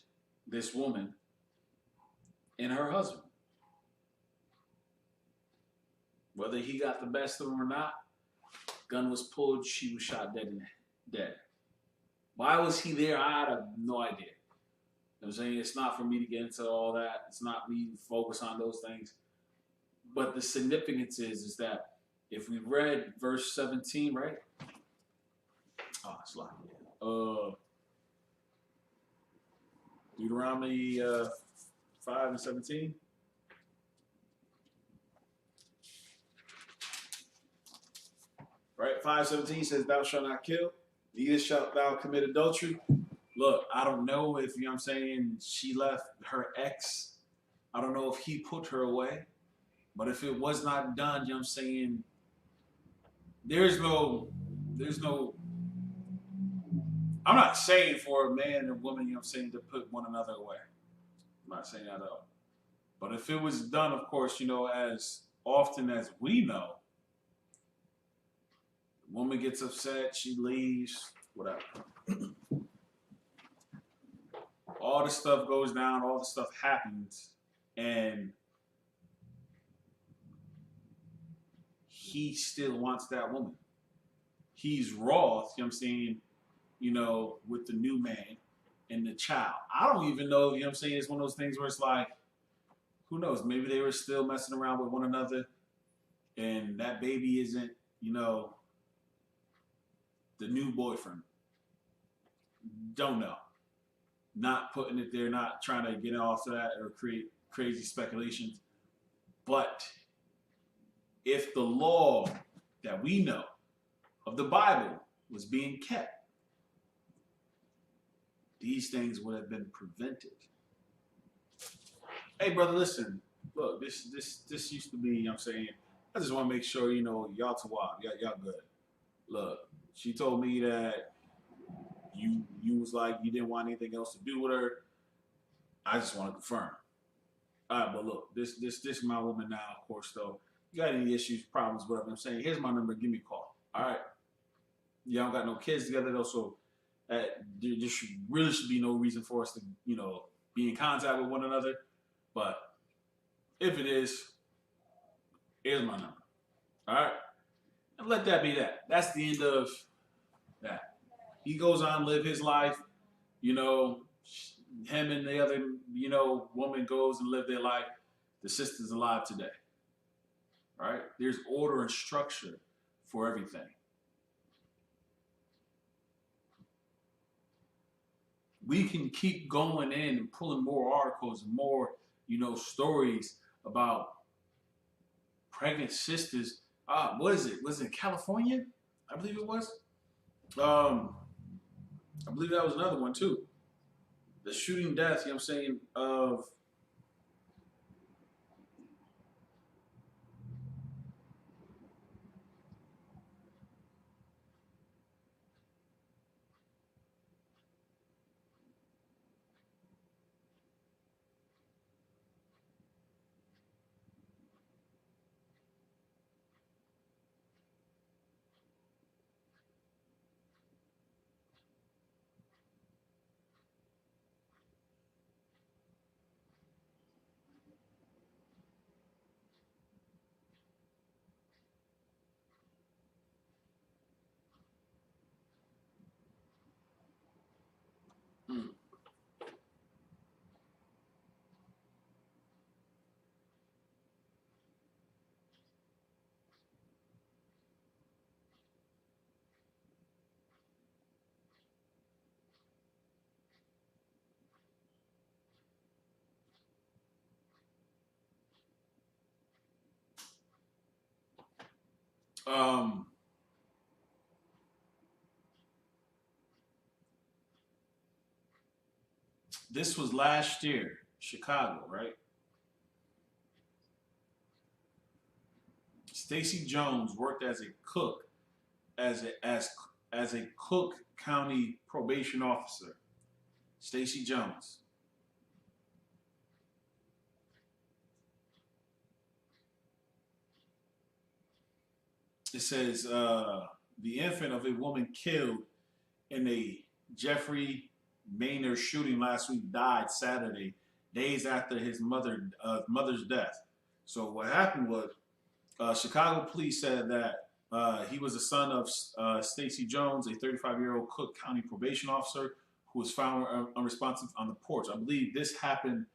Speaker 1: this woman and her husband. Whether he got the best of him or not, gun was pulled, she was shot dead and dead. Why was he there? I have no idea. You know what I'm saying? It's not for me to get into all that. It's not me to focus on those things. But the significance is that if we read verse 17, right? Oh, it's like Deuteronomy 5 and 17. Right? 5:17 says, "Thou shalt not kill, neither shalt thou commit adultery." Look, I don't know if, you know what I'm saying, she left her ex. I don't know if he put her away. But if it was not done, you know what I'm saying, there's no, I'm not saying for a man or woman, you know what I'm saying, to put one another away. I'm not saying that at all. But if it was done, of course, you know, as often as we know, the woman gets upset, she leaves, whatever. All the stuff goes down, all the stuff happens, and he still wants that woman. He's wroth, you know what I'm saying, you know, with the new man and the child. I don't even know, you know what I'm saying, it's one of those things where it's like, who knows, maybe they were still messing around with one another and that baby isn't, you know, the new boyfriend. Don't know. Not putting it there, not trying to get off of that or create crazy speculations. But if the law that we know of the Bible was being kept, these things would have been prevented. Hey, brother, listen. Look, this used to be, you know what I'm saying, I just want to make sure, you know, y'all tawab, y'all good. Look, she told me that you was like, you didn't want anything else to do with her. I just want to confirm. All right, but look, this is my woman now, of course, though. You got any issues, problems, whatever I'm saying, here's my number, give me a call. All right? Y'all don't got no kids together, though, so there really should be no reason for us to, you know, be in contact with one another. But if it is, here's my number. All right? And let that be that. That's the end of that. He goes on, live his life. You know, him and the other, you know, woman goes and live their life. The sister's alive today. All right? There's order and structure for everything. We can keep going in and pulling more articles and more, you know, stories about pregnant sisters. What is it? Was it California? I believe it was. I believe that was another one too. The shooting death, you know what I'm saying, of hmm, um, this was last year, Chicago, right? Stacey Jones worked as a cook, as a Cook County probation officer. Stacey Jones. It says the infant of a woman killed in a Jeffrey Maynard shooting last week died Saturday, days after his mother's death. So what happened was Chicago police said that he was the son of Stacy Jones, a 35-year-old Cook County probation officer who was found unresponsive on the porch. I believe this happened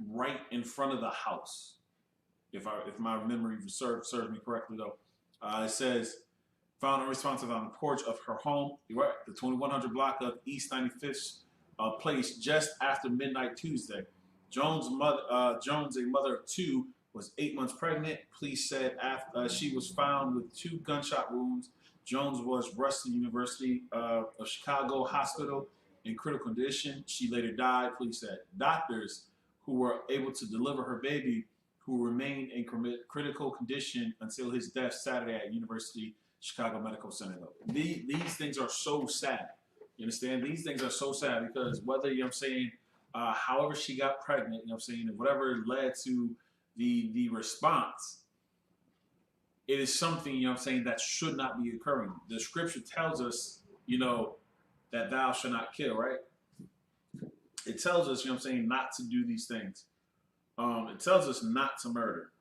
Speaker 1: right in front of the house, if my memory serves me correctly though. It says found unresponsive on the porch of her home, right, the 2100 block of East 95th Place, just after midnight Tuesday. Jones, a mother of two, was 8 months pregnant. Police said after she was found with 2 gunshot wounds. Jones was rushed to University of Chicago Hospital in critical condition. She later died. Police said doctors who were able to deliver her baby, who remained in critical condition until his death Saturday at University Chicago Medical Center. These things are so sad. You understand? These things are so sad because whether, you know what I'm saying, however she got pregnant, you know what I'm saying, and whatever led to the response, it is something, you know what I'm saying, that should not be occurring. The scripture tells us, you know, that thou shalt not kill, right? It tells us, you know what I'm saying, not to do these things. It tells us not to murder.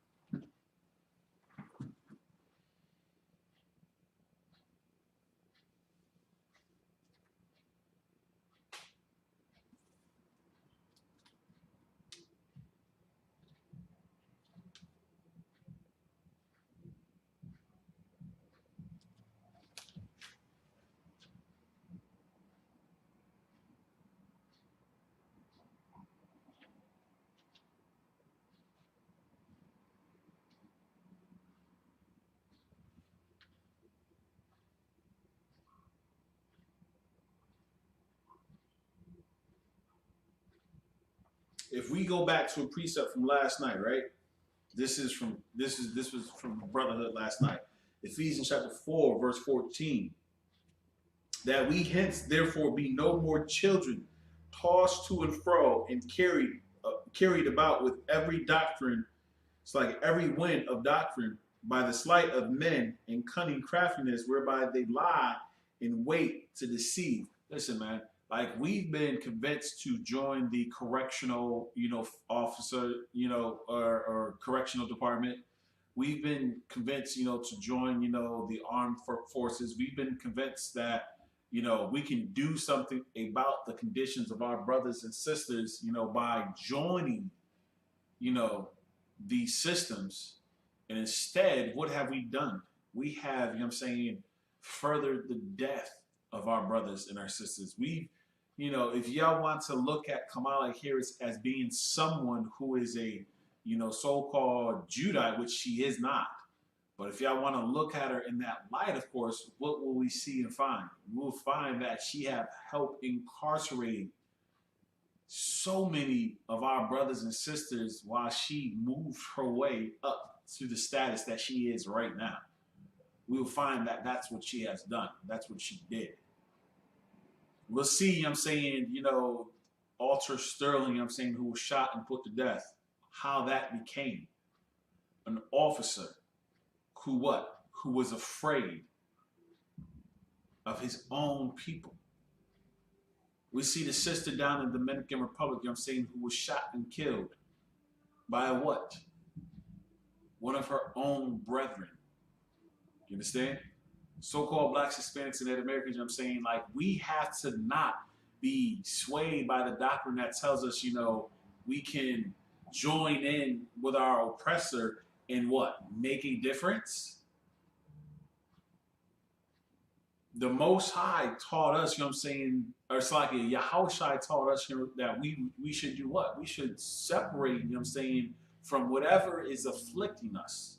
Speaker 1: If we go back to a precept from last night, right? This was from Brotherhood last night. Ephesians chapter 4, verse 14. That we hence therefore be no more children, tossed to and fro and carried about with every doctrine. It's like every wind of doctrine by the sleight of men and cunning craftiness, whereby they lie in wait to deceive. Listen, man, like we've been convinced to join the correctional, you know, officer, you know, or correctional department. We've been convinced, you know, to join, you know, the armed forces. We've been convinced that, you know, we can do something about the conditions of our brothers and sisters, you know, by joining, you know, these systems. And instead, what have we done? We have, you know what I'm saying, furthered the death of our brothers and our sisters. We, you know, if y'all want to look at Kamala Harris as being someone who is a, you know, so-called Judite, which she is not. But if y'all want to look at her in that light, of course, what will we see and find? We'll find that she have helped incarcerate so many of our brothers and sisters while she moved her way up to the status that she is right now. We'll find that that's what she has done. That's what she did. We'll see, you know what I'm saying, you know, Alter Sterling, you know what I'm saying, who was shot and put to death, how that became an officer who what? Who was afraid of his own people. We see the sister down in the Dominican Republic, you know what I'm saying, who was shot and killed by what? One of her own brethren. You understand? So-called blacks, Hispanics, and Native Americans, you know what I'm saying, like we have to not be swayed by the doctrine that tells us, you know, we can join in with our oppressor and what? Make a difference? The Most High taught us, you know what I'm saying, or it's like Yahushua taught us, you know, that we should do what? We should separate, you know what I'm saying, from whatever is afflicting us.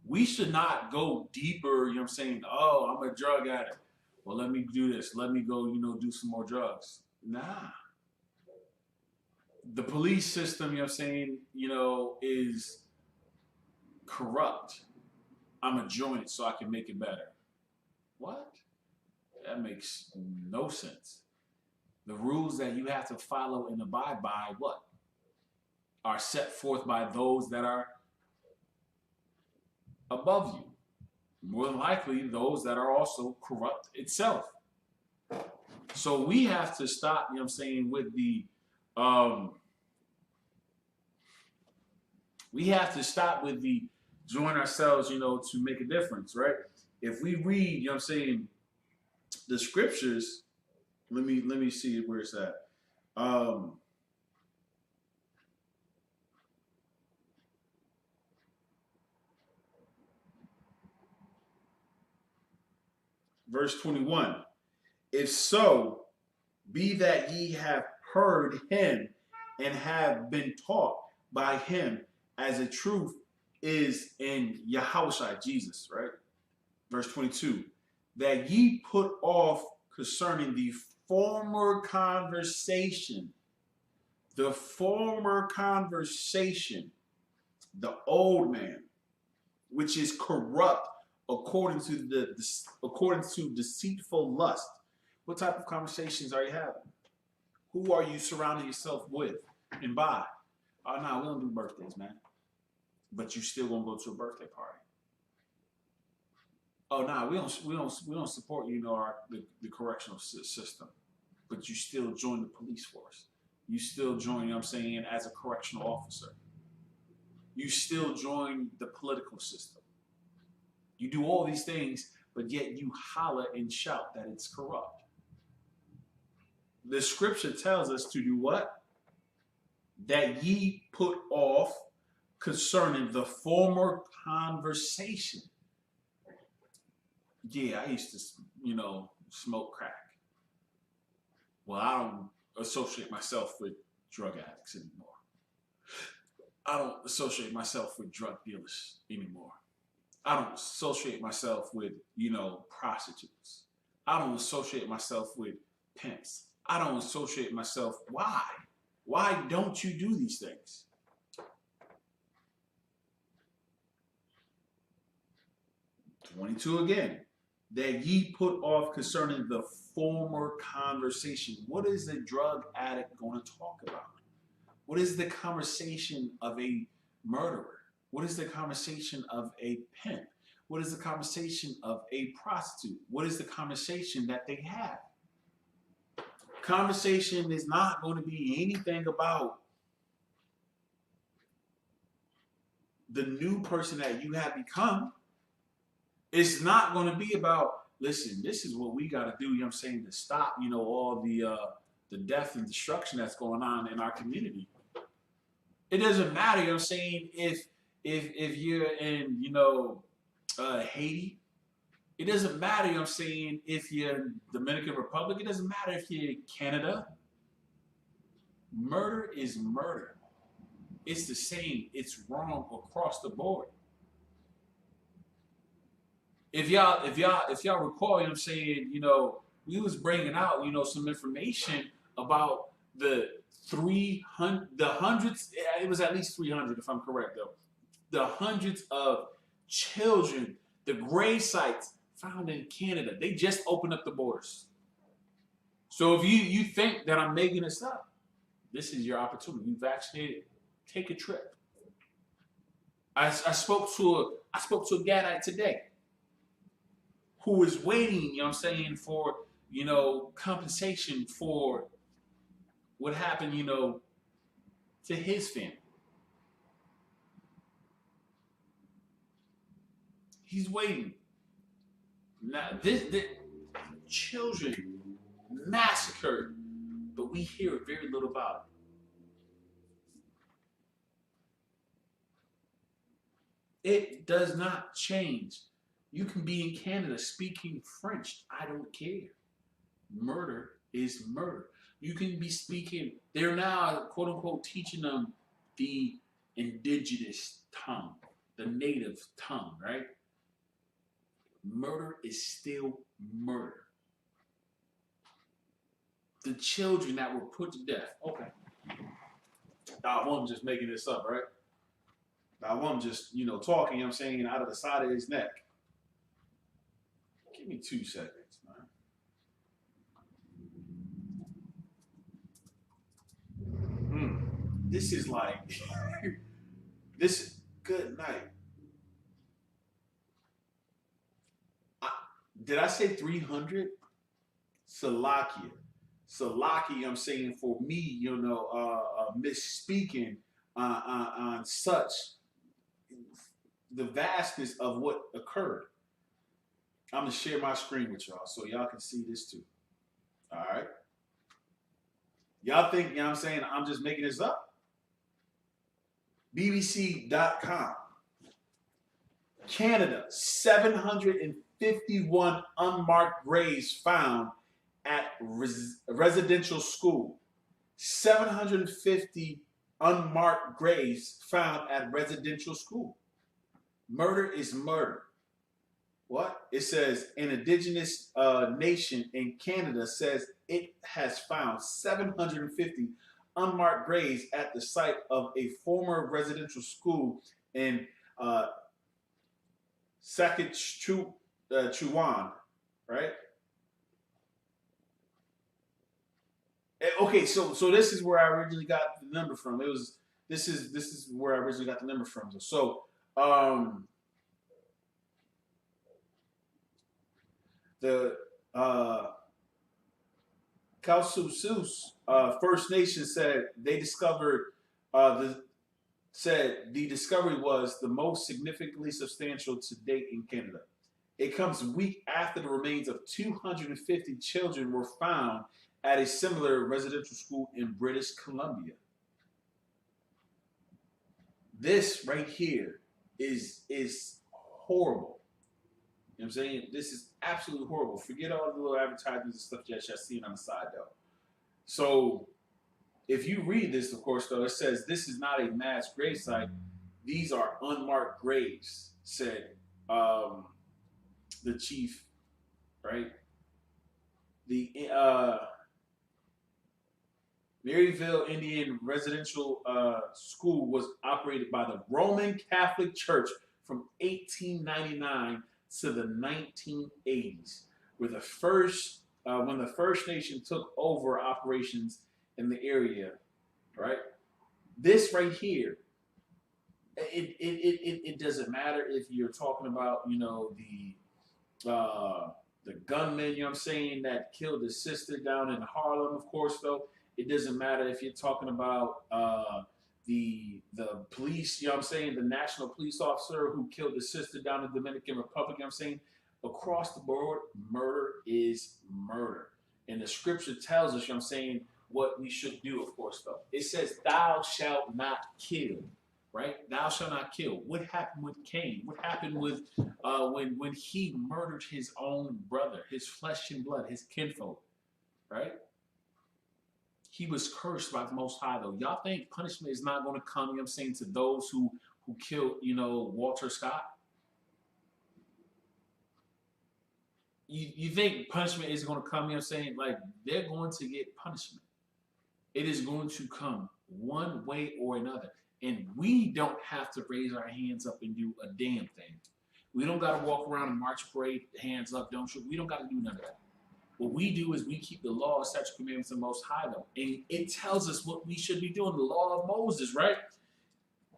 Speaker 1: We should not go deeper, you know what I'm saying, oh, I'm a drug addict. Well, let me do this. Let me go, you know, do some more drugs. Nah. The police system, you know what I'm saying, you know, is corrupt. I'm going to join it so I can make it better. What? That makes no sense. The rules that you have to follow and abide by, what? are set forth by those that are above you. More than likely, those that are also corrupt itself. So we have to stop, you know what I'm saying, with the we have to stop with the join ourselves, you know, to make a difference, right? If we read, you know what I'm saying, the scriptures, let me see where it's at. Verse 21. If so, be that ye have heard him and have been taught by him as the truth is in Yahushua Jesus, right? Verse 22. That ye put off concerning the former conversation, the old man, which is corrupt according to deceitful lust. What type of conversations are you having? Who are you surrounding yourself with and by? Oh no, we don't do birthdays, man. But you still gonna go to a birthday party. Oh no, we don't support, you know, the correctional system. But you still join the police force. You still join, you know what I'm saying, as a correctional officer. You still join the political system. You do all these things, but yet you holler and shout that it's corrupt. The scripture tells us to do what? That ye put off concerning the former conversation. Yeah, I used to, you know, smoke crack. Well, I don't associate myself with drug addicts anymore. I don't associate myself with drug dealers anymore. I don't associate myself with, you know, prostitutes. I don't associate myself with pimps. I don't associate myself. Why? Why don't you do these things? (22) again. That ye put off concerning the former conversation. What is the drug addict going to talk about? What is the conversation of a murderer? What is the conversation of a pimp? What is the conversation of a prostitute? What is the conversation that they have? Conversation is not going to be anything about the new person that you have become. It's not going to be about, listen, this is what we got to do, you know what I'm saying, to stop, you know, all the death and destruction that's going on in our community. It doesn't matter, you know what I'm saying, if you're in, you know, Haiti. It doesn't matter, you know what I'm saying, if you're in Dominican Republic. It doesn't matter if you're in Canada. Murder is murder. It's the same. It's wrong across the board. If y'all recall, you know what I'm saying, you know, we was bringing out, you know, some information about the hundreds, it was at least 300 if I'm correct though, the hundreds of children, the grave sites found in Canada. They just opened up the borders. So if you think that I'm making this up, this is your opportunity. You vaccinated, take a trip. I spoke to a Gadite today who is waiting, you know what I'm saying, for, you know, compensation for what happened, you know, to his family. He's waiting. Now, this children massacred, but we hear very little about it. It does not change. You can be in Canada speaking French. I don't care. Murder is murder. You can be speaking, they're now, quote unquote, teaching them the indigenous tongue, the native tongue, right? Murder is still murder. The children that were put to death. Okay. I'm just making this up, right? I'm just, you know, talking, you know what I'm saying, out of the side of his neck. Give me 2 seconds, man. this is like, this, good night. Did I say 300? Salakia. Salaki, I'm saying for me, misspeaking on such the vastness of what occurred. I'm going to share my screen with y'all so y'all can see this too. All right. Y'all think, you know what I'm saying, I'm just making this up? BBC.com. Canada, 751 unmarked graves found at residential school. 750 unmarked graves found at residential school. Murder is murder. What? It says an indigenous nation in Canada says it has found 750 unmarked graves at the site of a former residential school in Saskatchewan, right? Okay, so this is where I originally got the number from. This is where I originally got the number from. So the Kalsusus First Nation said they discovered the discovery was the most significantly substantial to date in Canada. It comes a week after the remains of 250 children were found at a similar residential school in British Columbia. This right here is horrible. You know what I'm saying? This is absolutely horrible. Forget all the little advertisements and stuff that y'all seen on the side, though. So, if you read this, of course, though, it says this is not a mass grave site. These are unmarked graves, said the chief, right? The Maryville Indian Residential School was operated by the Roman Catholic Church from 1899 to the 1980s, where when the First Nation took over operations in the area, right? This right here, it doesn't matter if you're talking about, the gunman, you know what I'm saying, that killed his sister down in Harlem, of course, though. It doesn't matter if you're talking about the police, you know what I'm saying, the national police officer who killed his sister down in the Dominican Republic, you know what I'm saying. Across the board, murder is murder. And the scripture tells us, you know what I'm saying, what we should do, of course, though. It says, thou shalt not kill, right? Thou shalt not kill. What happened with Cain? What happened with when he murdered his own brother, his flesh and blood, his kinfolk, right? He was cursed by the Most High, though. Y'all think punishment is not going to come, you know what I'm saying, to those who killed, Walter Scott? You think punishment is going to come, you know what I'm saying? Like, they're going to get punishment. It is going to come one way or another. And we don't have to raise our hands up and do a damn thing. We don't got to walk around and march parade, hands up, don't shoot. We don't got to do none of that. What we do is we keep the law, statute, commandments, and Most High, though. And it tells us what we should be doing, the law of Moses, right?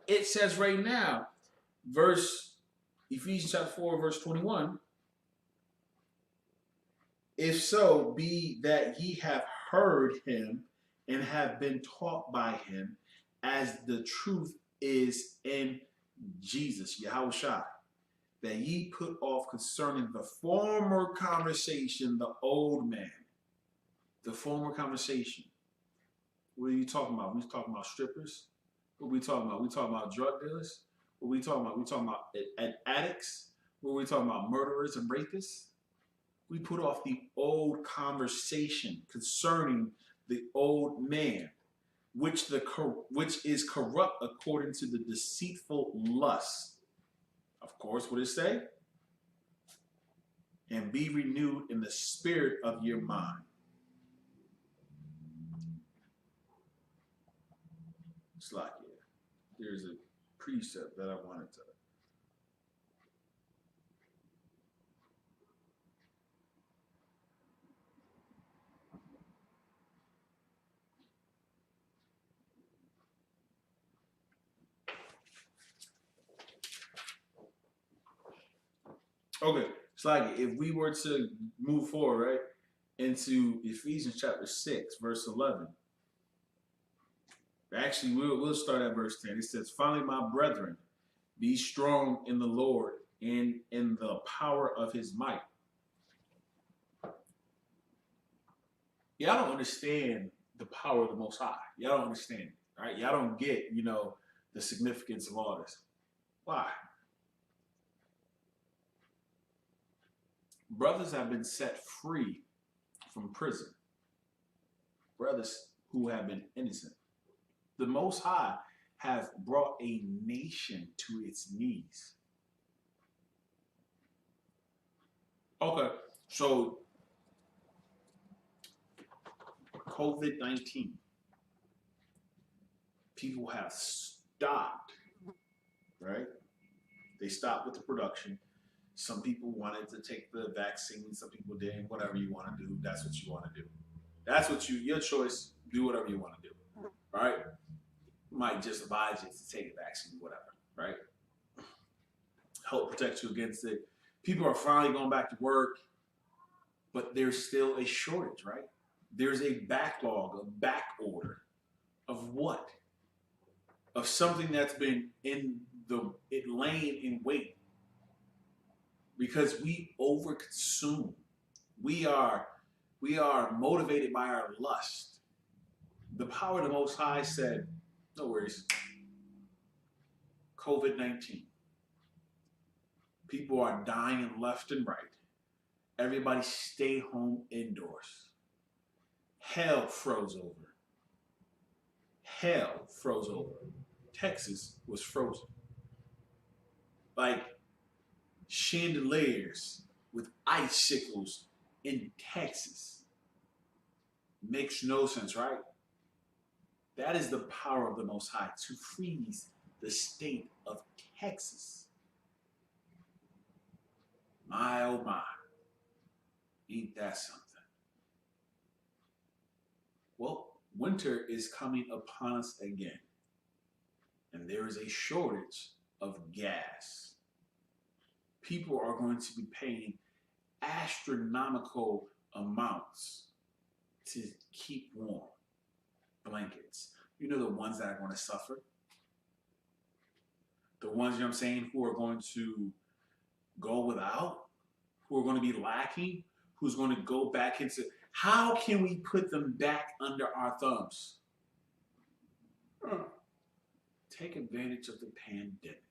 Speaker 1: It says right now, Ephesians chapter 4, verse 21, if so be that ye have heard him and have been taught by him, as the truth is in Jesus, Yahushua, that ye put off concerning the former conversation, the old man. The former conversation. What are you talking about? We talking about strippers? What are we talking about? We talking about drug dealers? What are we talking about? We talking about addicts? What are we talking about? Murderers and rapists? We put off the old conversation concerning the old man, which is corrupt according to the deceitful lust. Of course, what it say? And be renewed in the spirit of your mind. It's like, there's a precept that I wanted to. Okay, it's like if we were to move forward, right, into Ephesians chapter 6, verse 11. Actually, we'll start at verse 10. It says, "Finally, my brethren, be strong in the Lord and in the power of his might." Y'all don't understand the power of the Most High. Y'all don't understand it, right? Y'all don't get, the significance of all this. Why? Brothers have been set free from prison. Brothers who have been innocent. The Most High have brought a nation to its knees. Okay, so COVID-19, people have stopped, right? They stopped with the production. Some people wanted to take the vaccine, some people didn't. Whatever you want to do, that's what you want to do. That's what your choice. Do whatever you want to do, right? Might just advise you to take a vaccine, whatever, right? Help protect you against it. People are finally going back to work, but there's still a shortage, right? There's a backlog, a back order of what? Of something that's been laying in wait because we overconsume. We are motivated by our lust. The power of the Most High said, no worries. COVID-19. People are dying left and right. Everybody stay home indoors. Hell froze over. Hell froze over. Texas was frozen. Like chandeliers with icicles in Texas. Makes no sense, right? That is the power of the Most High to freeze the state of Texas. My oh my. Ain't that something? Well, winter is coming upon us again. And there is a shortage of gas. People are going to be paying astronomical amounts to keep warm. Blankets. You know the ones that are going to suffer? The ones, you know what I'm saying, who are going to go without? Who are going to be lacking? Who's going to go back into... How can we put them back under our thumbs? Take advantage of the pandemic.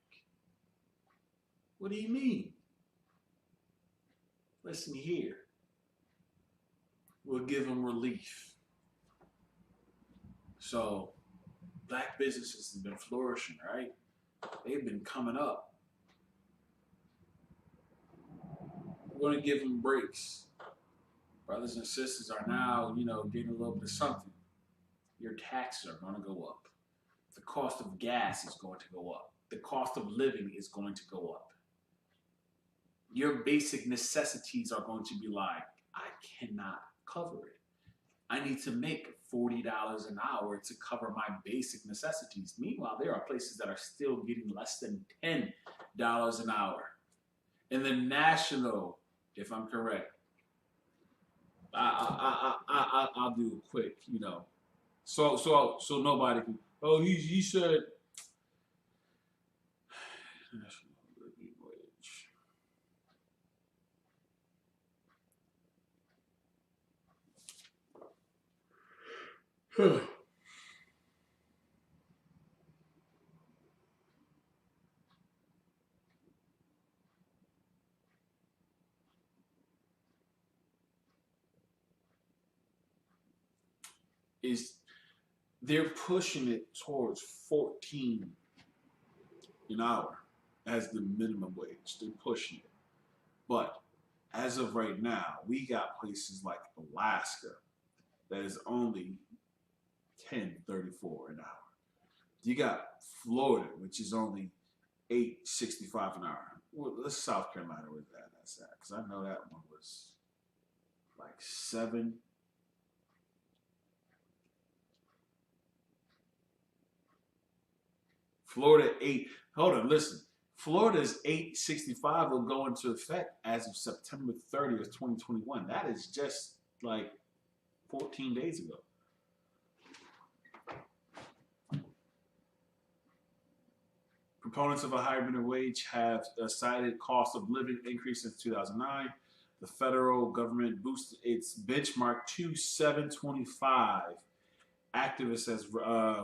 Speaker 1: What do you mean? Listen here. We'll give them relief. So, black businesses have been flourishing, right? They've been coming up. We're going to give them breaks. Brothers and sisters are now, getting a little bit of something. Your taxes are going to go up. The cost of gas is going to go up. The cost of living is going to go up. Your basic necessities are going to be like, I cannot cover it. I need to make $40 an hour to cover my basic necessities. Meanwhile, there are places that are still getting less than $10 an hour. In the national, if I'm correct, I'll do it quick, So nobody can. Oh, he said. National living wage. They're pushing it towards 14 an hour as the minimum wage. They're pushing it. But as of right now, we got places like Alaska that is only $10.34 an hour. You got Florida, which is only $8.65 an hour. Well, let's South Carolina where that's at, because I know that one was like 7. Florida 8. Hold on, listen. Florida's 865 will go into effect as of September 30th, 2021. That is just like 14 days ago. Proponents of a higher minimum wage have cited cost of living increase since 2009. The federal government boosted its benchmark to $7.25. Activists has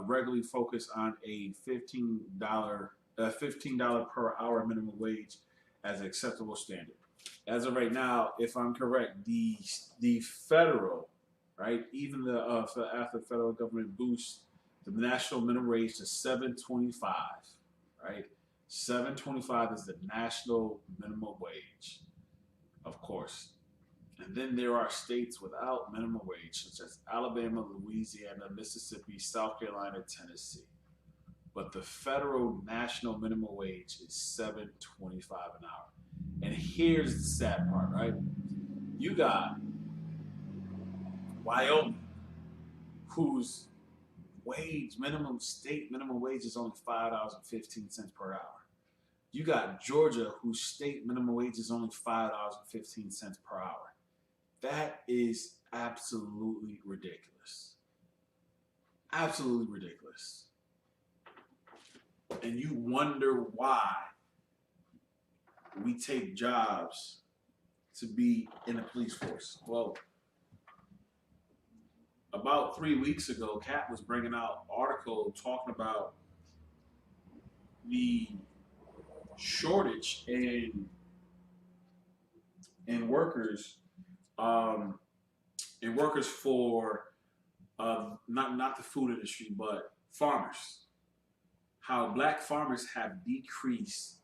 Speaker 1: regularly focused on a $15 per hour minimum wage as an acceptable standard. As of right now, if I'm correct, the federal, right, even after the federal government boosts the national minimum wage to $7.25, right? $7.25 is the national minimum wage, of course. And then there are states without minimum wage, such as Alabama, Louisiana, Mississippi, South Carolina, Tennessee. But the federal national minimum wage is $7.25 an hour. And here's the sad part, right? You got Wyoming, whose state minimum wage is only $5.15 per hour. You got Georgia, whose state minimum wage is only $5.15 per hour. That is absolutely ridiculous. Absolutely ridiculous. And you wonder why we take jobs to be in the police force. Well, about 3 weeks ago, Kat was bringing out an article talking about the shortage in workers, for not the food industry, but farmers. How black farmers have decreased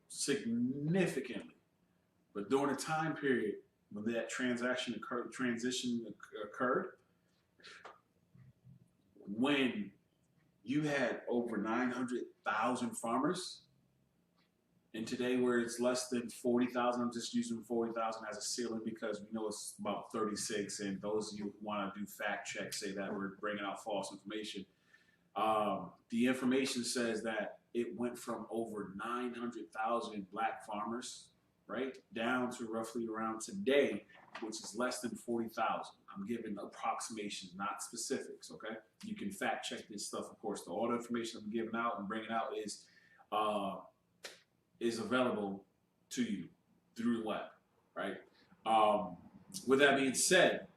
Speaker 1: significantly, but during a time period when that transition occurred, when you had over 900,000 farmers, and today where it's less than 40,000, I'm just using 40,000 as a ceiling because we know it's about 36, and those of you who want to do fact checks say that we're bringing out false information. The information says that it went from over 900,000 black farmers, right, down to roughly around today, which is less than 40,000. I'm giving approximations, not specifics, okay? You can fact check this stuff, of course. All the information I'm giving out and bringing out is available to you through the web, right? With that being said,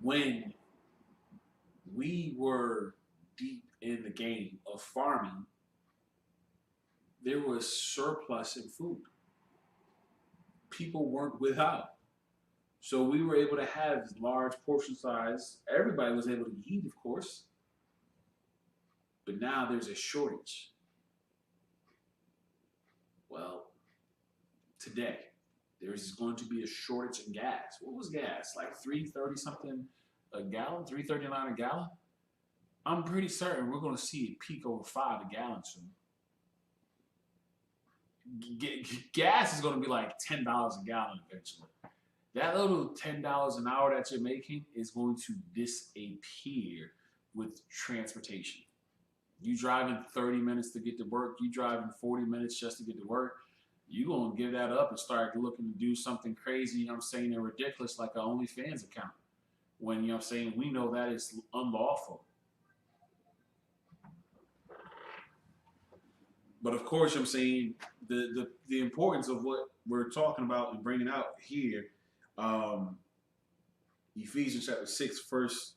Speaker 1: when we were deep in the game of farming, there was surplus in food. People weren't without. So we were able to have large portion size. Everybody was able to eat, of course. But now there's a shortage. Well, today, there's going to be a shortage in gas. What was gas? Like $3.30 something a gallon? $3.39 a gallon? I'm pretty certain we're going to see it peak over $5 a gallon soon. Gas is going to be like $10 a gallon eventually. That little $10 an hour that you're making is going to disappear with transportation. You driving 30 minutes to get to work, you driving 40 minutes just to get to work, you're going to give that up and start looking to do something crazy, you know what I'm saying, and ridiculous like an OnlyFans account. When, you know what I'm saying, we know that is unlawful. But of course, you know what I'm saying, the importance of what we're talking about and bringing out here, Ephesians chapter 6, verse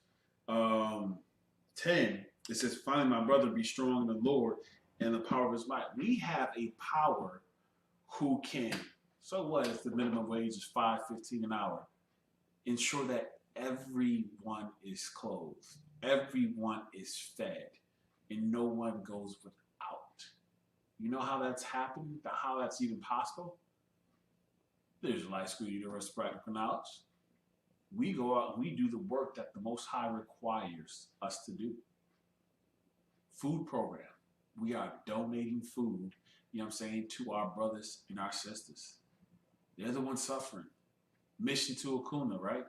Speaker 1: 10, it says, finally, my brother, be strong in the Lord and the power of his might. We have a power who can, so what if the minimum wage is $5.15 an hour? Ensure that everyone is clothed, everyone is fed, and no one goes without. You know how that's happened? How that's even possible? There's Life School Universal Practical Knowledge. We go out and we do the work that the Most High requires us to do. Food program. We are donating food, you know what I'm saying, to our brothers and our sisters. They're the ones suffering. Mission to Acuna, right?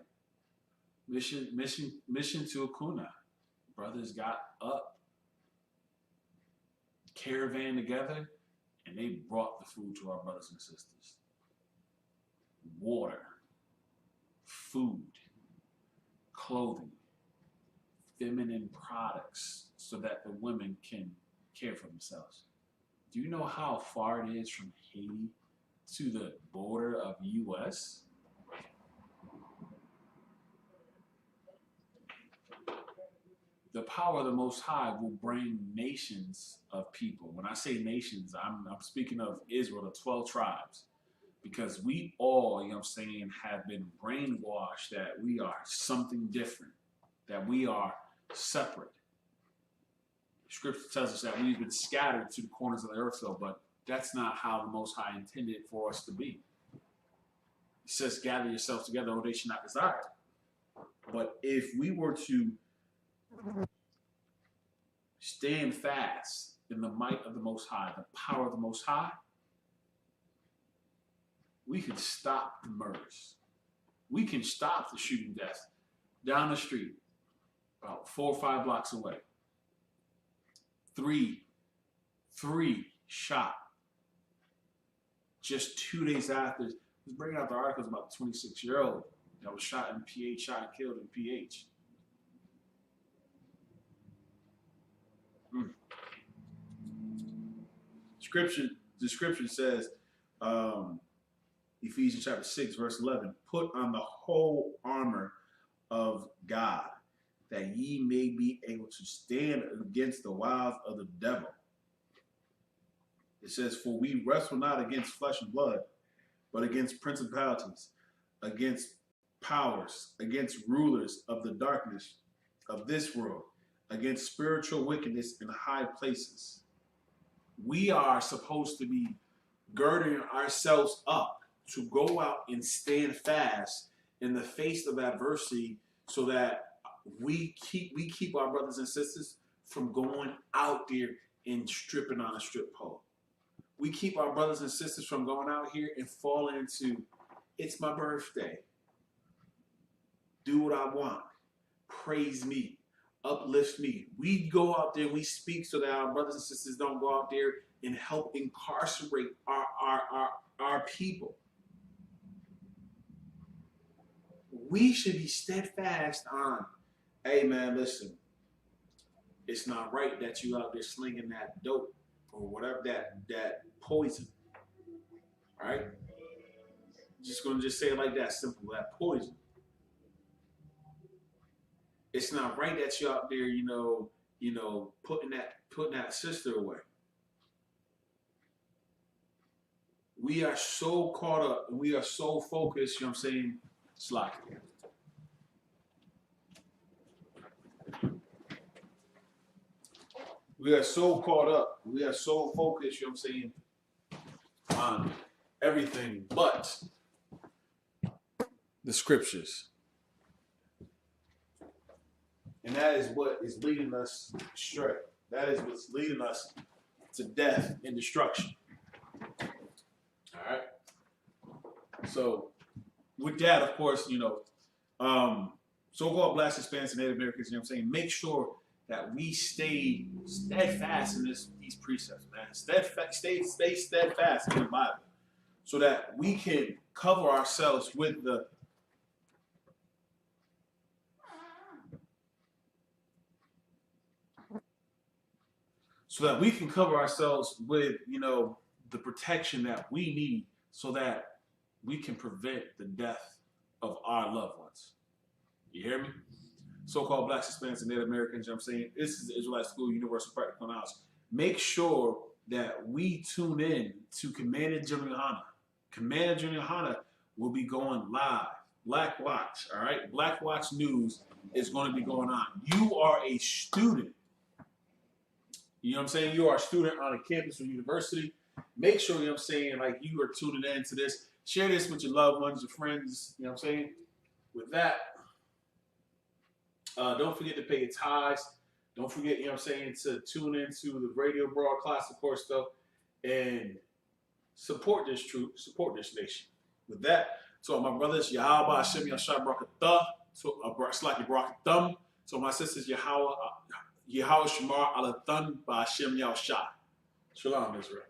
Speaker 1: Mission to Acuna. Brothers got up, caravan together, and they brought the food to our brothers and sisters. Water, food, clothing, feminine products, so that the women can care for themselves. Do you know how far it is from Haiti to the border of U.S.? The power of the Most High will bring nations of people. When I say nations, I'm speaking of Israel, the 12 tribes. Because we all, you know what I'm saying, have been brainwashed that we are something different, that we are separate. Scripture tells us that we've been scattered to the corners of the earth, though, but that's not how the Most High intended for us to be. He says, gather yourselves together, or they should not desire. But if we were to stand fast in the might of the Most High, the power of the Most High, we can stop the murders. We can stop the shooting deaths down the street, about 4 or 5 blocks away. Three shot. Just 2 days after, I was bringing out the articles about the 26-year-old that was shot in PH, shot and killed in PH. The scripture says, Ephesians chapter 6, verse 11, put on the whole armor of God, that ye may be able to stand against the wiles of the devil. It says, for we wrestle not against flesh and blood, but against principalities, against powers, against rulers of the darkness of this world, against spiritual wickedness in high places. We are supposed to be girding ourselves up to go out and stand fast in the face of adversity, so that we keep our brothers and sisters from going out there and stripping on a strip pole. We keep our brothers and sisters from going out here and falling into, it's my birthday. Do what I want. Praise me. Uplift me. We go out there and we speak so that our brothers and sisters don't go out there and help incarcerate our people. We should be steadfast on, hey man, listen, it's not right that you out there slinging that dope or whatever, that poison. All right? Just gonna say it like that, simple, that poison. It's not right that you out there, putting that sister away. We are so caught up and we are so focused, you know what I'm saying? Slack. We are so caught up. We are so focused, you know what I'm saying, on everything but the scriptures. And that is what is leading us astray. That is what's leading us to death and destruction. All right? So, with that, of course, so-called Black, Hispanics, and Native Americans, you know what I'm saying, make sure that we stay steadfast in these precepts, man. Stay steadfast in the Bible, so that we can cover ourselves with the the protection that we need, so that we can prevent the death of our loved ones. You hear me? So-called Blacks, Hispanics, and Native Americans, you know what I'm saying? This is the Israelite School, Universal Practical Knowledge. Make sure that we tune in to Commander General Hana. Commander General Hana will be going live. Black Watch, all right? Black Watch News is going to be going on. You are a student. You know what I'm saying? You are a student on a campus or university. Make sure, you know what I'm saying, like you are tuning in to this. Share this with your loved ones, your friends, you know what I'm saying? With that, don't forget to pay your tithes. Don't forget, you know what I'm saying, to tune into the radio broadcast, of course, though, and support this troop, support this nation. With that, so my brothers, Yahweh Hashem Yashar Barakatah, so Slaki Barakathum, so my sisters, Yahweh Shamar Alathan Ba Hashem Yahshah. Shalom, Israel.